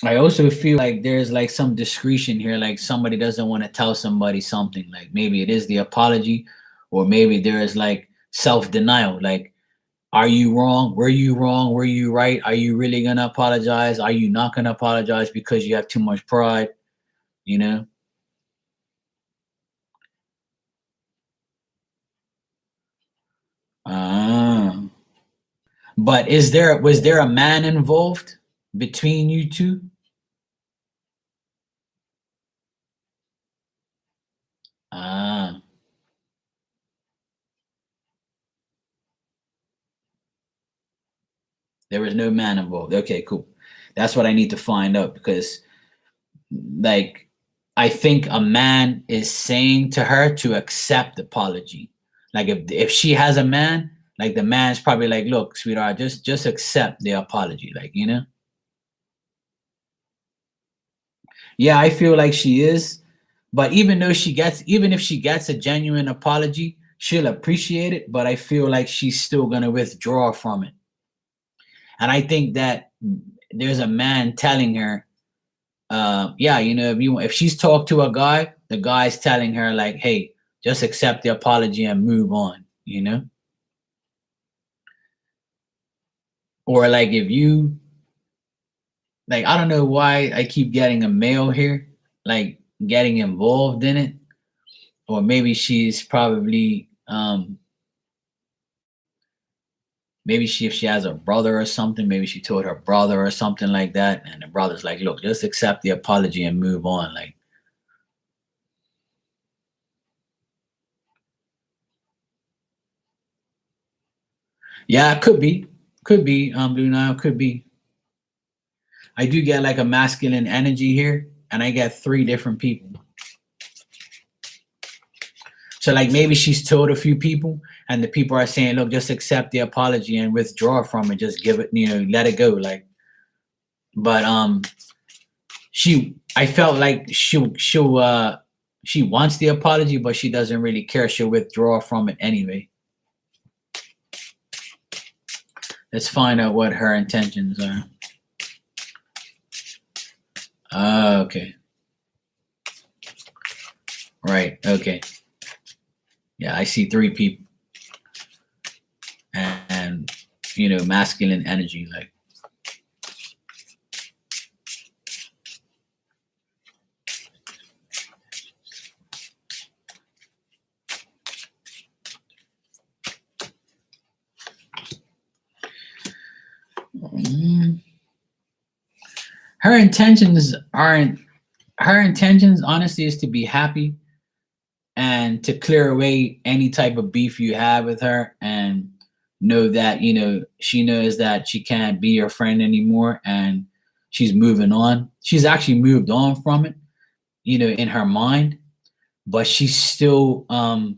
I also feel like there's like some discretion here, like somebody doesn't want to tell somebody something, like maybe it is the apology, or maybe there is like self denial, like are you wrong? Were you wrong? Were you right? Are you really gonna apologize? Are you not gonna apologize because you have too much pride? You know? Ah. But was there a man involved between you two? Ah, there was no man involved. Okay, cool. That's what I need to find out because like I think a man is saying to her to accept apology. Like if she has a man, like the man's probably like, look, sweetheart, just accept the apology, like, you know? Yeah, I feel like she is. But even if she gets a genuine apology, she'll appreciate it. But I feel like she's still gonna withdraw from it. And I think that there's a man telling her, yeah, if she's talked to a guy, the guy's telling her like, hey, just accept the apology and move on, you know? Or like if you like, I don't know why I keep getting a male here, like getting involved in it. Or maybe she's probably maybe if she has a brother or something, maybe she told her brother or something like that, and the brother's like, look, just accept the apology and move on. Like, yeah, it could be, Blue Nile, could be. I do get like a masculine energy here, and I get three different people. So like maybe she's told a few people, and the people are saying, look, just accept the apology and withdraw from it. Just give it, let it go. Like, but I felt like she wants the apology, but she doesn't really care. She'll withdraw from it anyway. Let's find out what her intentions are. Okay. Right. Okay. Yeah, I see three people. masculine energy. Like, her intentions aren't. Her intentions, honestly, is to be happy and to clear away any type of beef you have with her, and know that she knows that she can't be your friend anymore, and she's moving on. She's actually moved on from it, in her mind, but she's still not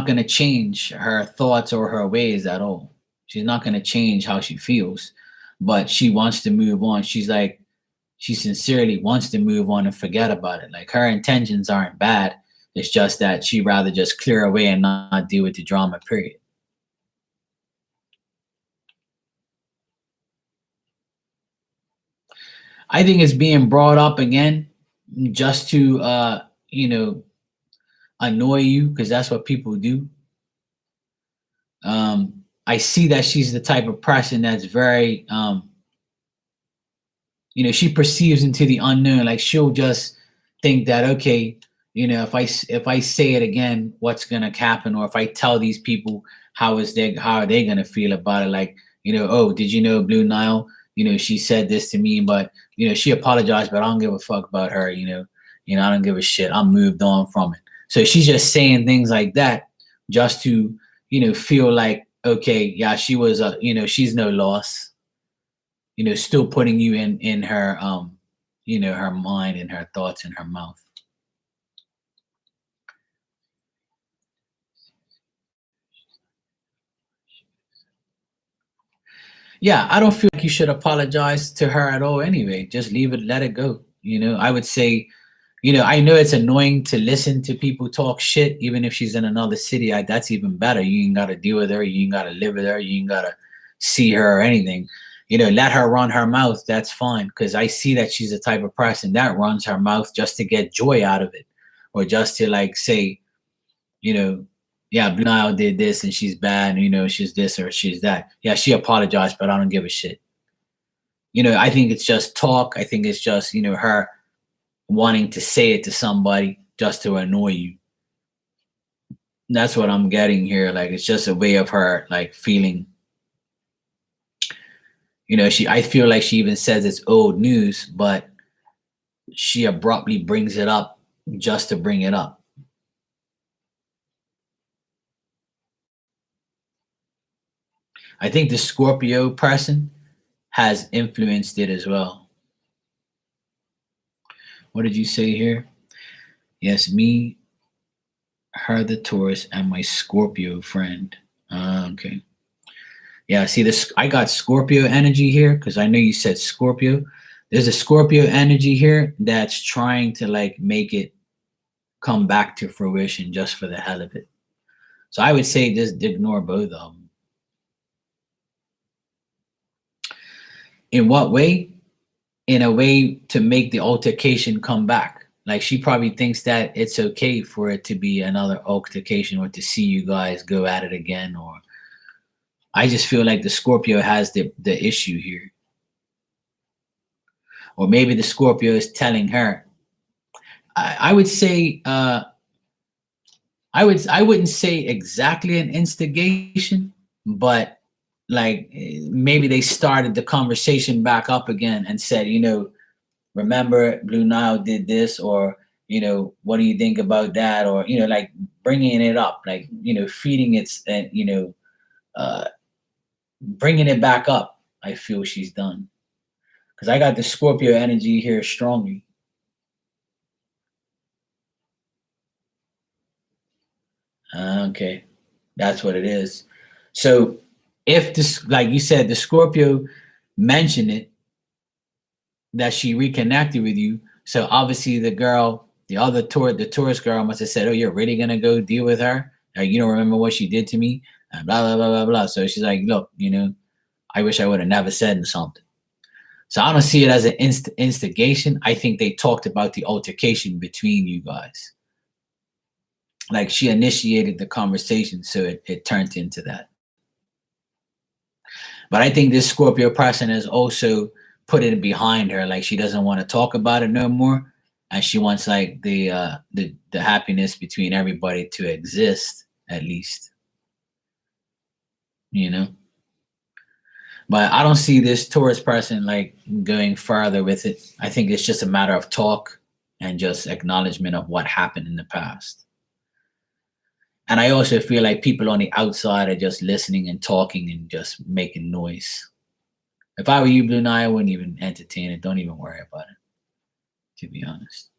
going to change her thoughts or her ways at all. She's not going to change how she feels, but she wants to move on. She sincerely wants to move on and forget about it. Like, her intentions aren't bad. It's just that she'd rather just clear away and not deal with the drama, period. I think it's being brought up again just to annoy you, because that's what people do. I see that she's the type of person that's very she perceives into the unknown. Like, she'll just think that, okay, if I say it again, what's gonna happen? Or if I tell these people, how are they gonna feel about it? Like, oh, did you know Blue Nile? She said this to me, but she apologized, but I don't give a fuck about her. I don't give a shit. I'm moved on from it. So she's just saying things like that just to feel like, okay, yeah, she was she's no loss. Still putting you in her her mind and her thoughts in her mouth. Yeah, I don't feel like you should apologize to her at all anyway. Just leave it, let it go. I would say, I know it's annoying to listen to people talk shit, even if she's in another city. That's even better. You ain't got to deal with her. You ain't got to live with her. You ain't got to see her or anything. Let her run her mouth. That's fine. Because I see that she's the type of person that runs her mouth just to get joy out of it, or just to like say, yeah, Blue Nile did this and she's bad, she's this or she's that. Yeah, she apologized, but I don't give a shit. I think it's just talk. I think it's just, her wanting to say it to somebody just to annoy you. That's what I'm getting here. Like, it's just a way of her like feeling. I feel like she even says it's old news, but she abruptly brings it up just to bring it up. I think the Scorpio person has influenced it as well. What did you say here? Yes, me, her, the Taurus, and my Scorpio friend. Okay. Yeah, see this. I got Scorpio energy here because I know you said Scorpio. There's a Scorpio energy here that's trying to like make it come back to fruition just for the hell of it. So I would say just ignore both of them. In what way? In a way to make the altercation come back. Like, she probably thinks that it's okay for it to be another altercation, or to see you guys go at it again. Or I just feel like the Scorpio has the issue here. Or maybe the Scorpio is telling her. I would say I wouldn't say exactly an instigation, but like maybe they started the conversation back up again and said, remember Blue Nile did this, or what do you think about that, or like bringing it up, like feeding its bringing it back up. I feel she's done, because I got the Scorpio energy here strongly. Okay, that's what it is. So if this, like you said, the Scorpio mentioned it, that she reconnected with you. So obviously the girl, the tourist girl must have said, "Oh, you're really gonna go deal with her? Like, you don't remember what she did to me?" And blah blah blah blah blah. So she's like, "Look, I wish I would have never said something." So I don't see it as an instigation. I think they talked about the altercation between you guys. Like she initiated the conversation, so it turned into that. But I think this Scorpio person has also put it behind her. Like she doesn't want to talk about it no more, and she wants like the happiness between everybody to exist at least, you know. But I don't see this Taurus person like going further with it. I think it's just a matter of talk and just acknowledgement of what happened in the past. And I also feel like people on the outside are just listening and talking and just making noise. If I were you, Blue Nile, I wouldn't even entertain it. Don't even worry about it, to be honest.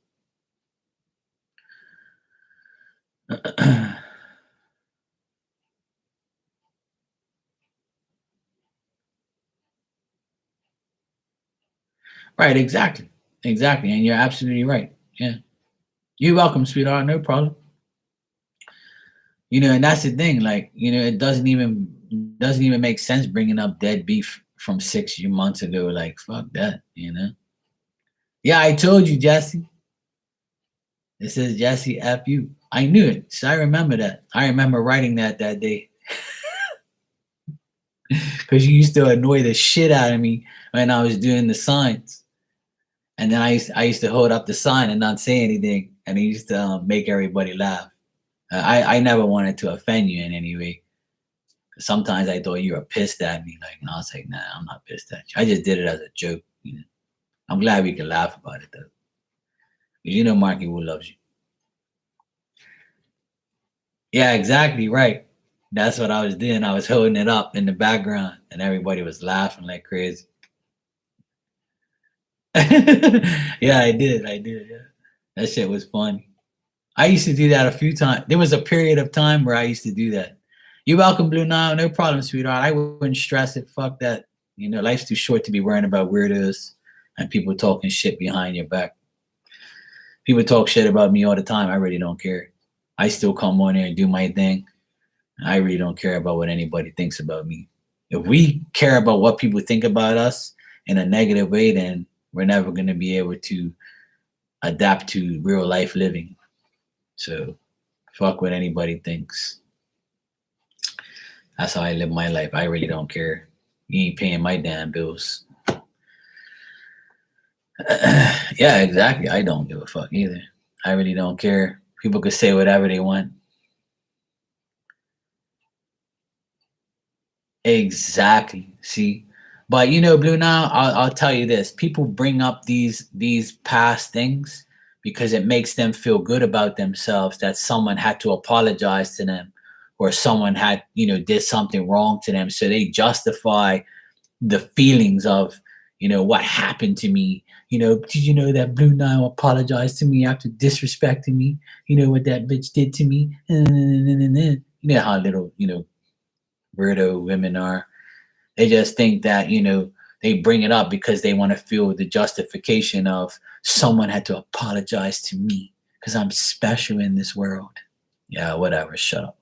Right, exactly. Exactly. And you're absolutely right. Yeah. You're welcome, sweetheart. No problem. And that's the thing. Like, it doesn't even make sense bringing up dead beef from 6 months ago. Like, fuck that. Yeah, I told you, Jesse. It says Jesse F you. I knew it. So I remember that. I remember writing that day. Because you used to annoy the shit out of me when I was doing the signs. And then I used to hold up the sign and not say anything. And it used to make everybody laugh. I never wanted to offend you in any way. Sometimes I thought you were pissed at me. Like, and I was like, nah, I'm not pissed at you. I just did it as a joke. I'm glad we can laugh about it, though. Because Marky Wu loves you. Yeah, exactly. Right. That's what I was doing. I was holding it up in the background and everybody was laughing like crazy. Yeah, I did. Yeah. That shit was funny. I used to do that a few times. There was a period of time where I used to do that. You welcome, Blue Nile. No problem, sweetheart. I wouldn't stress it. Fuck that. Life's too short to be worrying about weirdos and people talking shit behind your back. People talk shit about me all the time. I really don't care. I still come on there and do my thing. I really don't care about what anybody thinks about me. If we care about what people think about us in a negative way, then we're never going to be able to adapt to real life living. So fuck what anybody thinks. That's how I live my life. I really don't care. You ain't paying my damn bills. Yeah, exactly. I don't give a fuck either. I really don't care. People could say whatever they want. Exactly. See, but Blue Nile, I'll tell you this: people bring up these past things because it makes them feel good about themselves that someone had to apologize to them or someone had did something wrong to them, so they justify the feelings of what happened to me. Did you know that Blue Nile apologized to me after disrespecting me? You know what that bitch did to me? You know how little weirdo women are. They just think that, they bring it up because they want to feel the justification of someone had to apologize to me because I'm special in this world. Yeah, whatever. Shut up.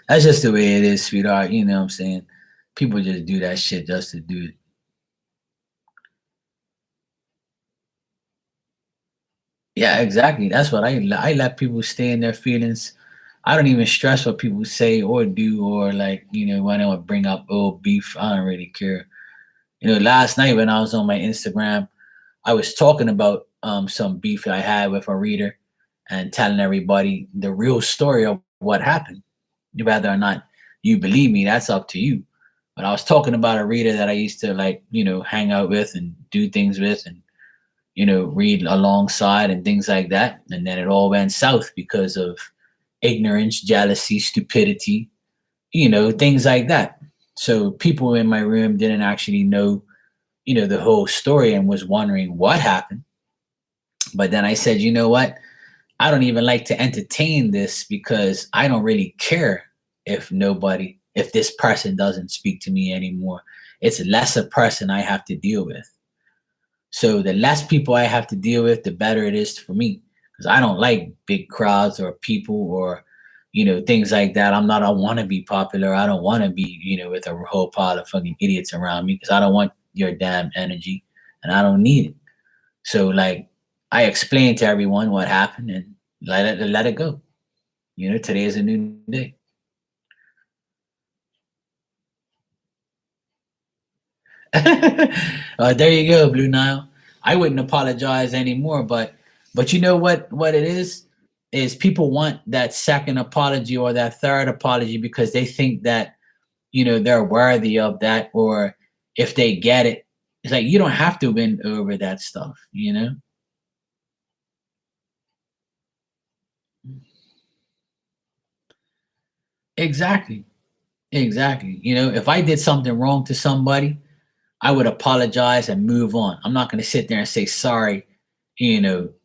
That's just the way it is, sweetheart. You know what I'm saying? People just do that shit just to do it. Yeah, exactly. That's what I let people stay in their feelings. I don't even stress what people say or do or like, when I would bring up old beef. I don't really care. Last night when I was on my Instagram, I was talking about some beef that I had with a reader and telling everybody the real story of what happened. Whether or not you believe me, that's up to you. But I was talking about a reader that I used to like, hang out with and do things with and, read alongside and things like that. And then it all went south because of ignorance, jealousy, stupidity, things like that. So people in my room didn't actually know the whole story and was wondering what happened. But then I said, you know what? I don't even like to entertain this because I don't really care if this person doesn't speak to me anymore. It's less a person I have to deal with. So the less people I have to deal with, the better it is for me. Because I don't like big crowds or people or things like that. I want to be popular. I don't want to be, with a whole pile of fucking idiots around me because I don't want your damn energy and I don't need it. So like I explained to everyone what happened and Let it go. Today is a new day. There you go, Blue Nile. I wouldn't apologize anymore, but you know what it is people want that second apology or that third apology because they think that they're worthy of that, or if they get it, it's like you don't have to win over that stuff. Exactly. Exactly. If I did something wrong to somebody, I would apologize and move on. I'm not going to sit there and say sorry,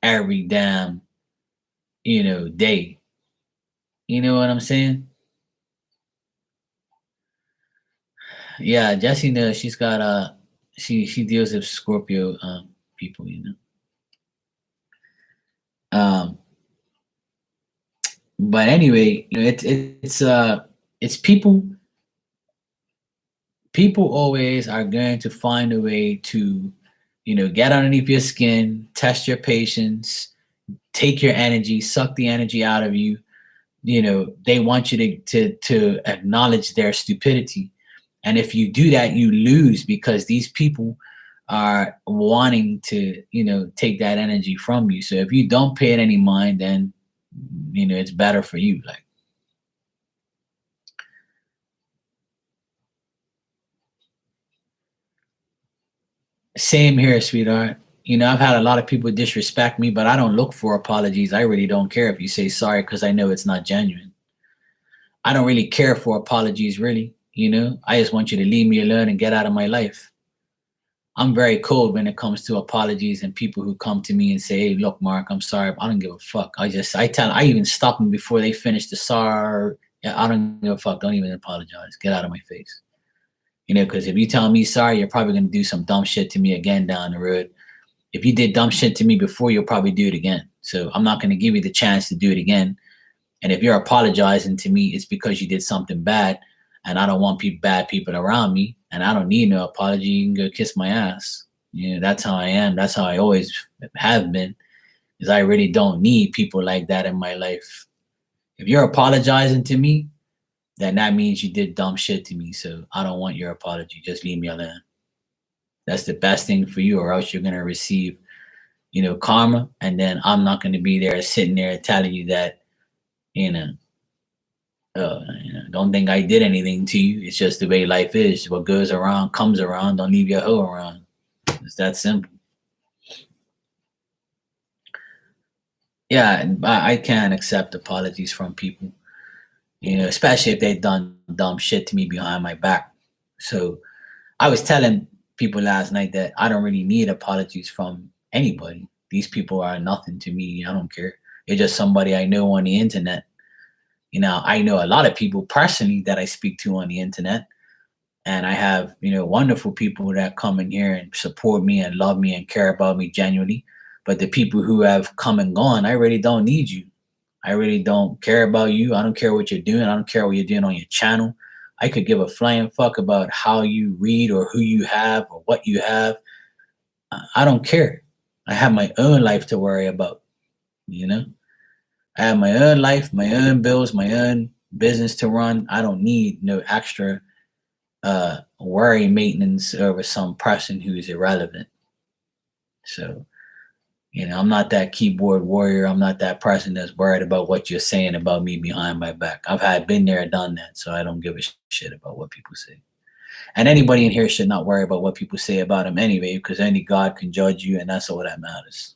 every damn, day. You know what I'm saying? Yeah, Jessie knows she's got she deals with Scorpio people. Um but anyway, it's people always are going to find a way to get underneath your skin, test your patience, take your energy, suck the energy out of you. They want you to acknowledge their stupidity, and if you do that, you lose because these people are wanting to take that energy from you. So if you don't pay it any mind, then it's better for you. Like, same here, sweetheart. I've had a lot of people disrespect me, but I don't look for apologies. I really don't care if you say sorry because I know it's not genuine. I don't really care for apologies, really. I just want you to leave me alone and get out of my life. I'm very cold when it comes to apologies and people who come to me and say, "Hey, look, Mark, I'm sorry." I don't give a fuck. I even stop them before they finish the sorry. Yeah, I don't give a fuck. Don't even apologize. Get out of my face. Because if you tell me sorry, you're probably gonna do some dumb shit to me again down the road. If you did dumb shit to me before, you'll probably do it again. So I'm not gonna give you the chance to do it again. And if you're apologizing to me, it's because you did something bad, and I don't want bad people around me, and I don't need no apology. You can go kiss my ass. That's how I am. That's how I always have been. Is I really don't need people like that in my life. If you're apologizing to me, then that means you did dumb shit to me. So I don't want your apology. Just leave me alone. That's the best thing for you, or else you're gonna receive, karma, and then I'm not gonna be there sitting there telling you that, you know, don't think I did anything to you. It's just the way life is. What goes around comes around. Don't leave your hoe around. It's that simple. Yeah, and I can't accept apologies from people. Especially if they done dumb shit to me behind my back. So I was telling people last night that I don't really need apologies from anybody. These people are nothing to me. I don't care. They're just somebody I know on the internet. I know a lot of people personally that I speak to on the internet, and I have wonderful people that come in here and support me and love me and care about me genuinely. But the people who have come and gone, I really don't need you. I really don't care about you. I don't care what you're doing. I don't care what you're doing on your channel. I could give a flying fuck about how you read or who you have or what you have. I don't care. I have my own life to worry about. you know I have my own life, my own bills, my own business to run. I don't need no extra worry maintenance over some person who's irrelevant. So, I'm not that keyboard warrior. I'm not that person that's worried about what you're saying about me behind my back. I've had been there, done that, so I don't give a shit about what people say. And anybody in here should not worry about what people say about him anyway, because only God can judge you, and that's all that matters.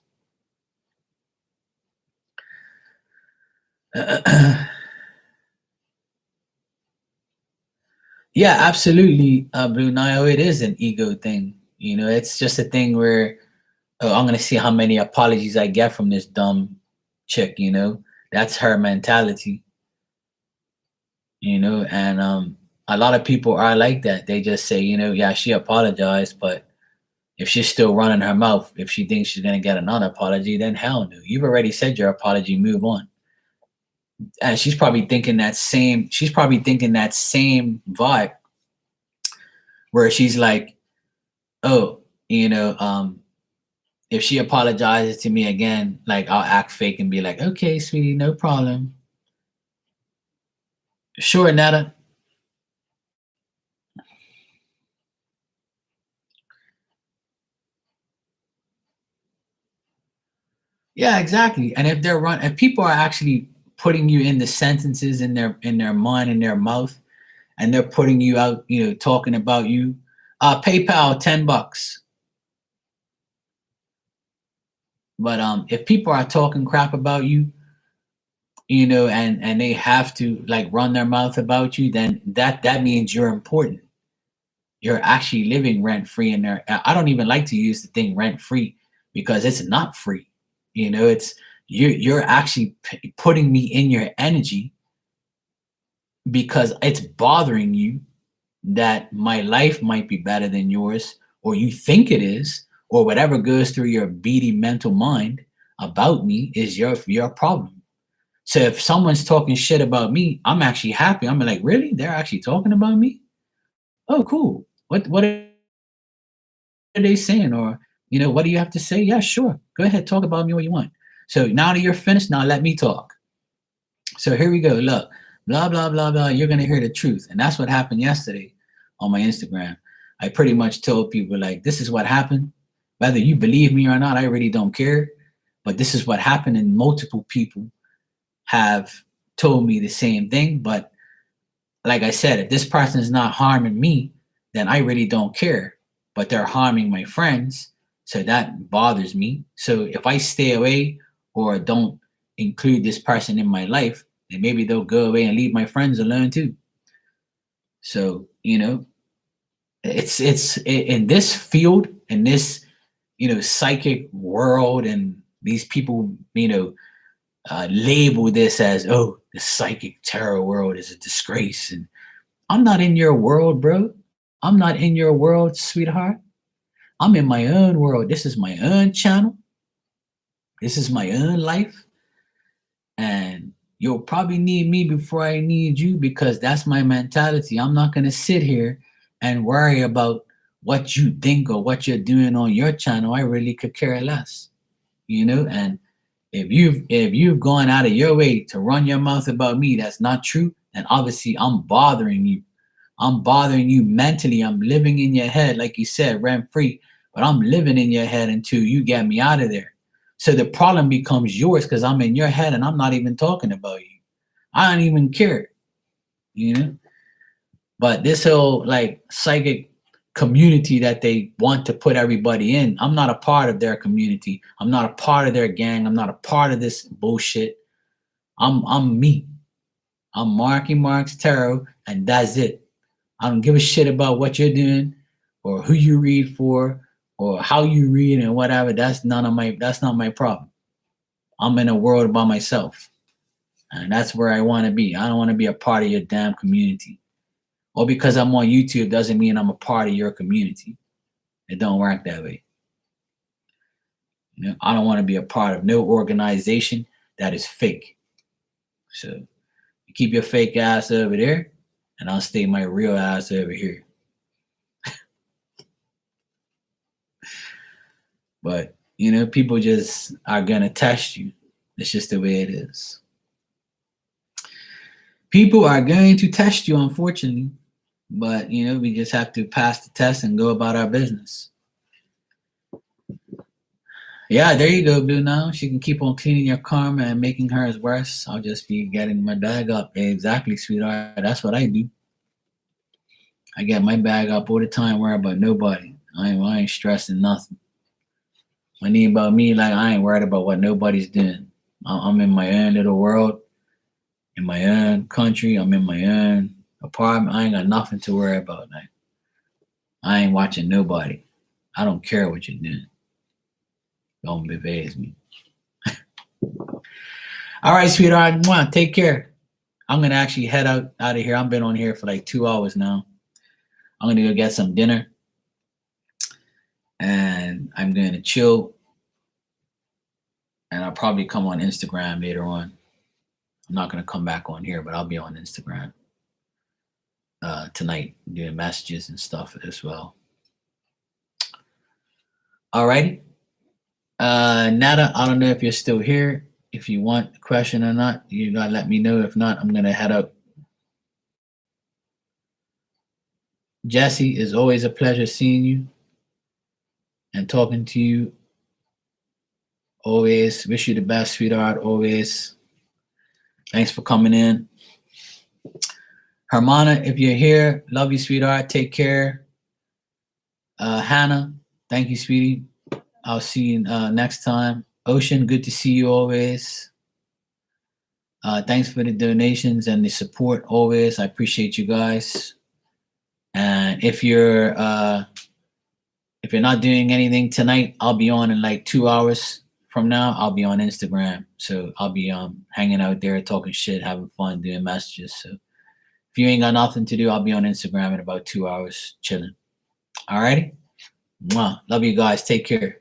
Yeah, absolutely, Blue Nile. It is an ego thing. It's just a thing where, oh, I'm gonna see how many apologies I get from this dumb chick. That's her mentality. And a lot of people are like that. They just say, yeah, she apologized, but if she's still running her mouth, if she thinks she's gonna get another apology, then hell no. You've already said your apology. Move on. And she's probably thinking that same. She's probably thinking that same vibe where she's like, oh, you know, um, if she apologizes to me again, like I'll act fake and be like, okay, sweetie, no problem. Sure, Netta. Yeah, exactly. And if people are actually putting you in the sentences in their mind, in their mouth, and they're putting you out, talking about you, PayPal $10. But if people are talking crap about you, and they have to like run their mouth about you, then that means you're important. You're actually living rent free in there. I don't even like to use the thing rent free because it's not free. It's you're actually putting me in your energy because it's bothering you that my life might be better than yours, or you think it is, or whatever goes through your beady mental mind about me is your problem. So if someone's talking shit about me, I'm actually happy. I'm like, really? They're actually talking about me? Oh, cool. What are they saying? Or, what do you have to say? Yeah, sure. Go ahead, talk about me what you want. So now that you're finished, now let me talk. So here we go. Look, blah, blah, blah, blah. You're going to hear the truth. And that's what happened yesterday on my Instagram. I pretty much told people, like, this is what happened. Whether you believe me or not, I really don't care. But this is what happened. And multiple people have told me the same thing. But like I said, if this person is not harming me, then I really don't care. But they're harming my friends. So that bothers me. So if I stay away or don't include this person in my life, then maybe they'll go away and leave my friends alone too. So, it's in this field, in this, psychic world, and these people, label this as, oh, the psychic tarot world is a disgrace. And I'm not in your world, bro. I'm not in your world, sweetheart. I'm in my own world. This is my own channel. This is my own life. And you'll probably need me before I need you because that's my mentality. I'm not going to sit here and worry about what you think or what you're doing on your channel. I really could care less, and if you've gone out of your way to run your mouth about me, that's not true. And obviously I'm bothering you. I'm bothering you mentally. I'm living in your head, like you said, rent free. But I'm living in your head until you get me out of there. So the problem becomes yours because I'm in your head and I'm not even talking about you. I don't even care, you know. But this whole like psychic community that they want to put everybody in, I'm not a part of their community. I'm not a part of their gang. I'm not a part of this bullshit. I'm me. I'm Marky Marks Tarot, and that's it. I don't give a shit about what you're doing or who you read for or how you read and whatever. That's not my problem. I'm in a world by myself. And that's where I want to be. I don't want to be a part of your damn community. Or because I'm on YouTube doesn't mean I'm a part of your community. It don't work that way. I don't want to be a part of no organization that is fake. So you keep your fake ass over there, and I'll stay my real ass over here. But people just are gonna test you. It's just the way it is. People are going to test you, unfortunately. But we just have to pass the test and go about our business. Yeah, there you go, Blue. Now she can keep on cleaning your karma and making hers worse. I'll just be getting my bag up. Exactly, sweetheart. That's what I do. I get my bag up all the time, worry about nobody. I ain't stressing nothing. I need about me, like I ain't worried about what nobody's doing. I'm in my own little world, in my own country. I'm in my own apartment. I ain't got nothing to worry about. Like, I ain't watching nobody. I don't care what you're doing. Don't evade me. All right, sweetheart. Take care. I'm gonna actually head out of here. I've been on here for like 2 hours now. I'm gonna go get some dinner, and I'm gonna chill. And I'll probably come on Instagram later on. I'm not gonna come back on here, but I'll be on Instagram tonight doing messages and stuff as well. All righty. Nada, I don't know if you're still here. If you want a question or not, you gotta let me know. If not, I'm gonna head up. Jesse, it's always a pleasure seeing you and talking to you. Always wish you the best, sweetheart. Always. Thanks for coming in. Hermana, if you're here, love you, sweetheart. Take care. Hannah, thank you, sweetie. I'll see you next time. Ocean, good to see you always. Thanks for the donations and the support always. I appreciate you guys. And if you're not doing anything tonight, I'll be on in like 2 hours from now. I'll be on Instagram, so I'll be hanging out there, talking shit, having fun, doing messages. So if you ain't got nothing to do, I'll be on Instagram in about 2 hours, chilling. All righty. Mwah. Love you guys. Take care.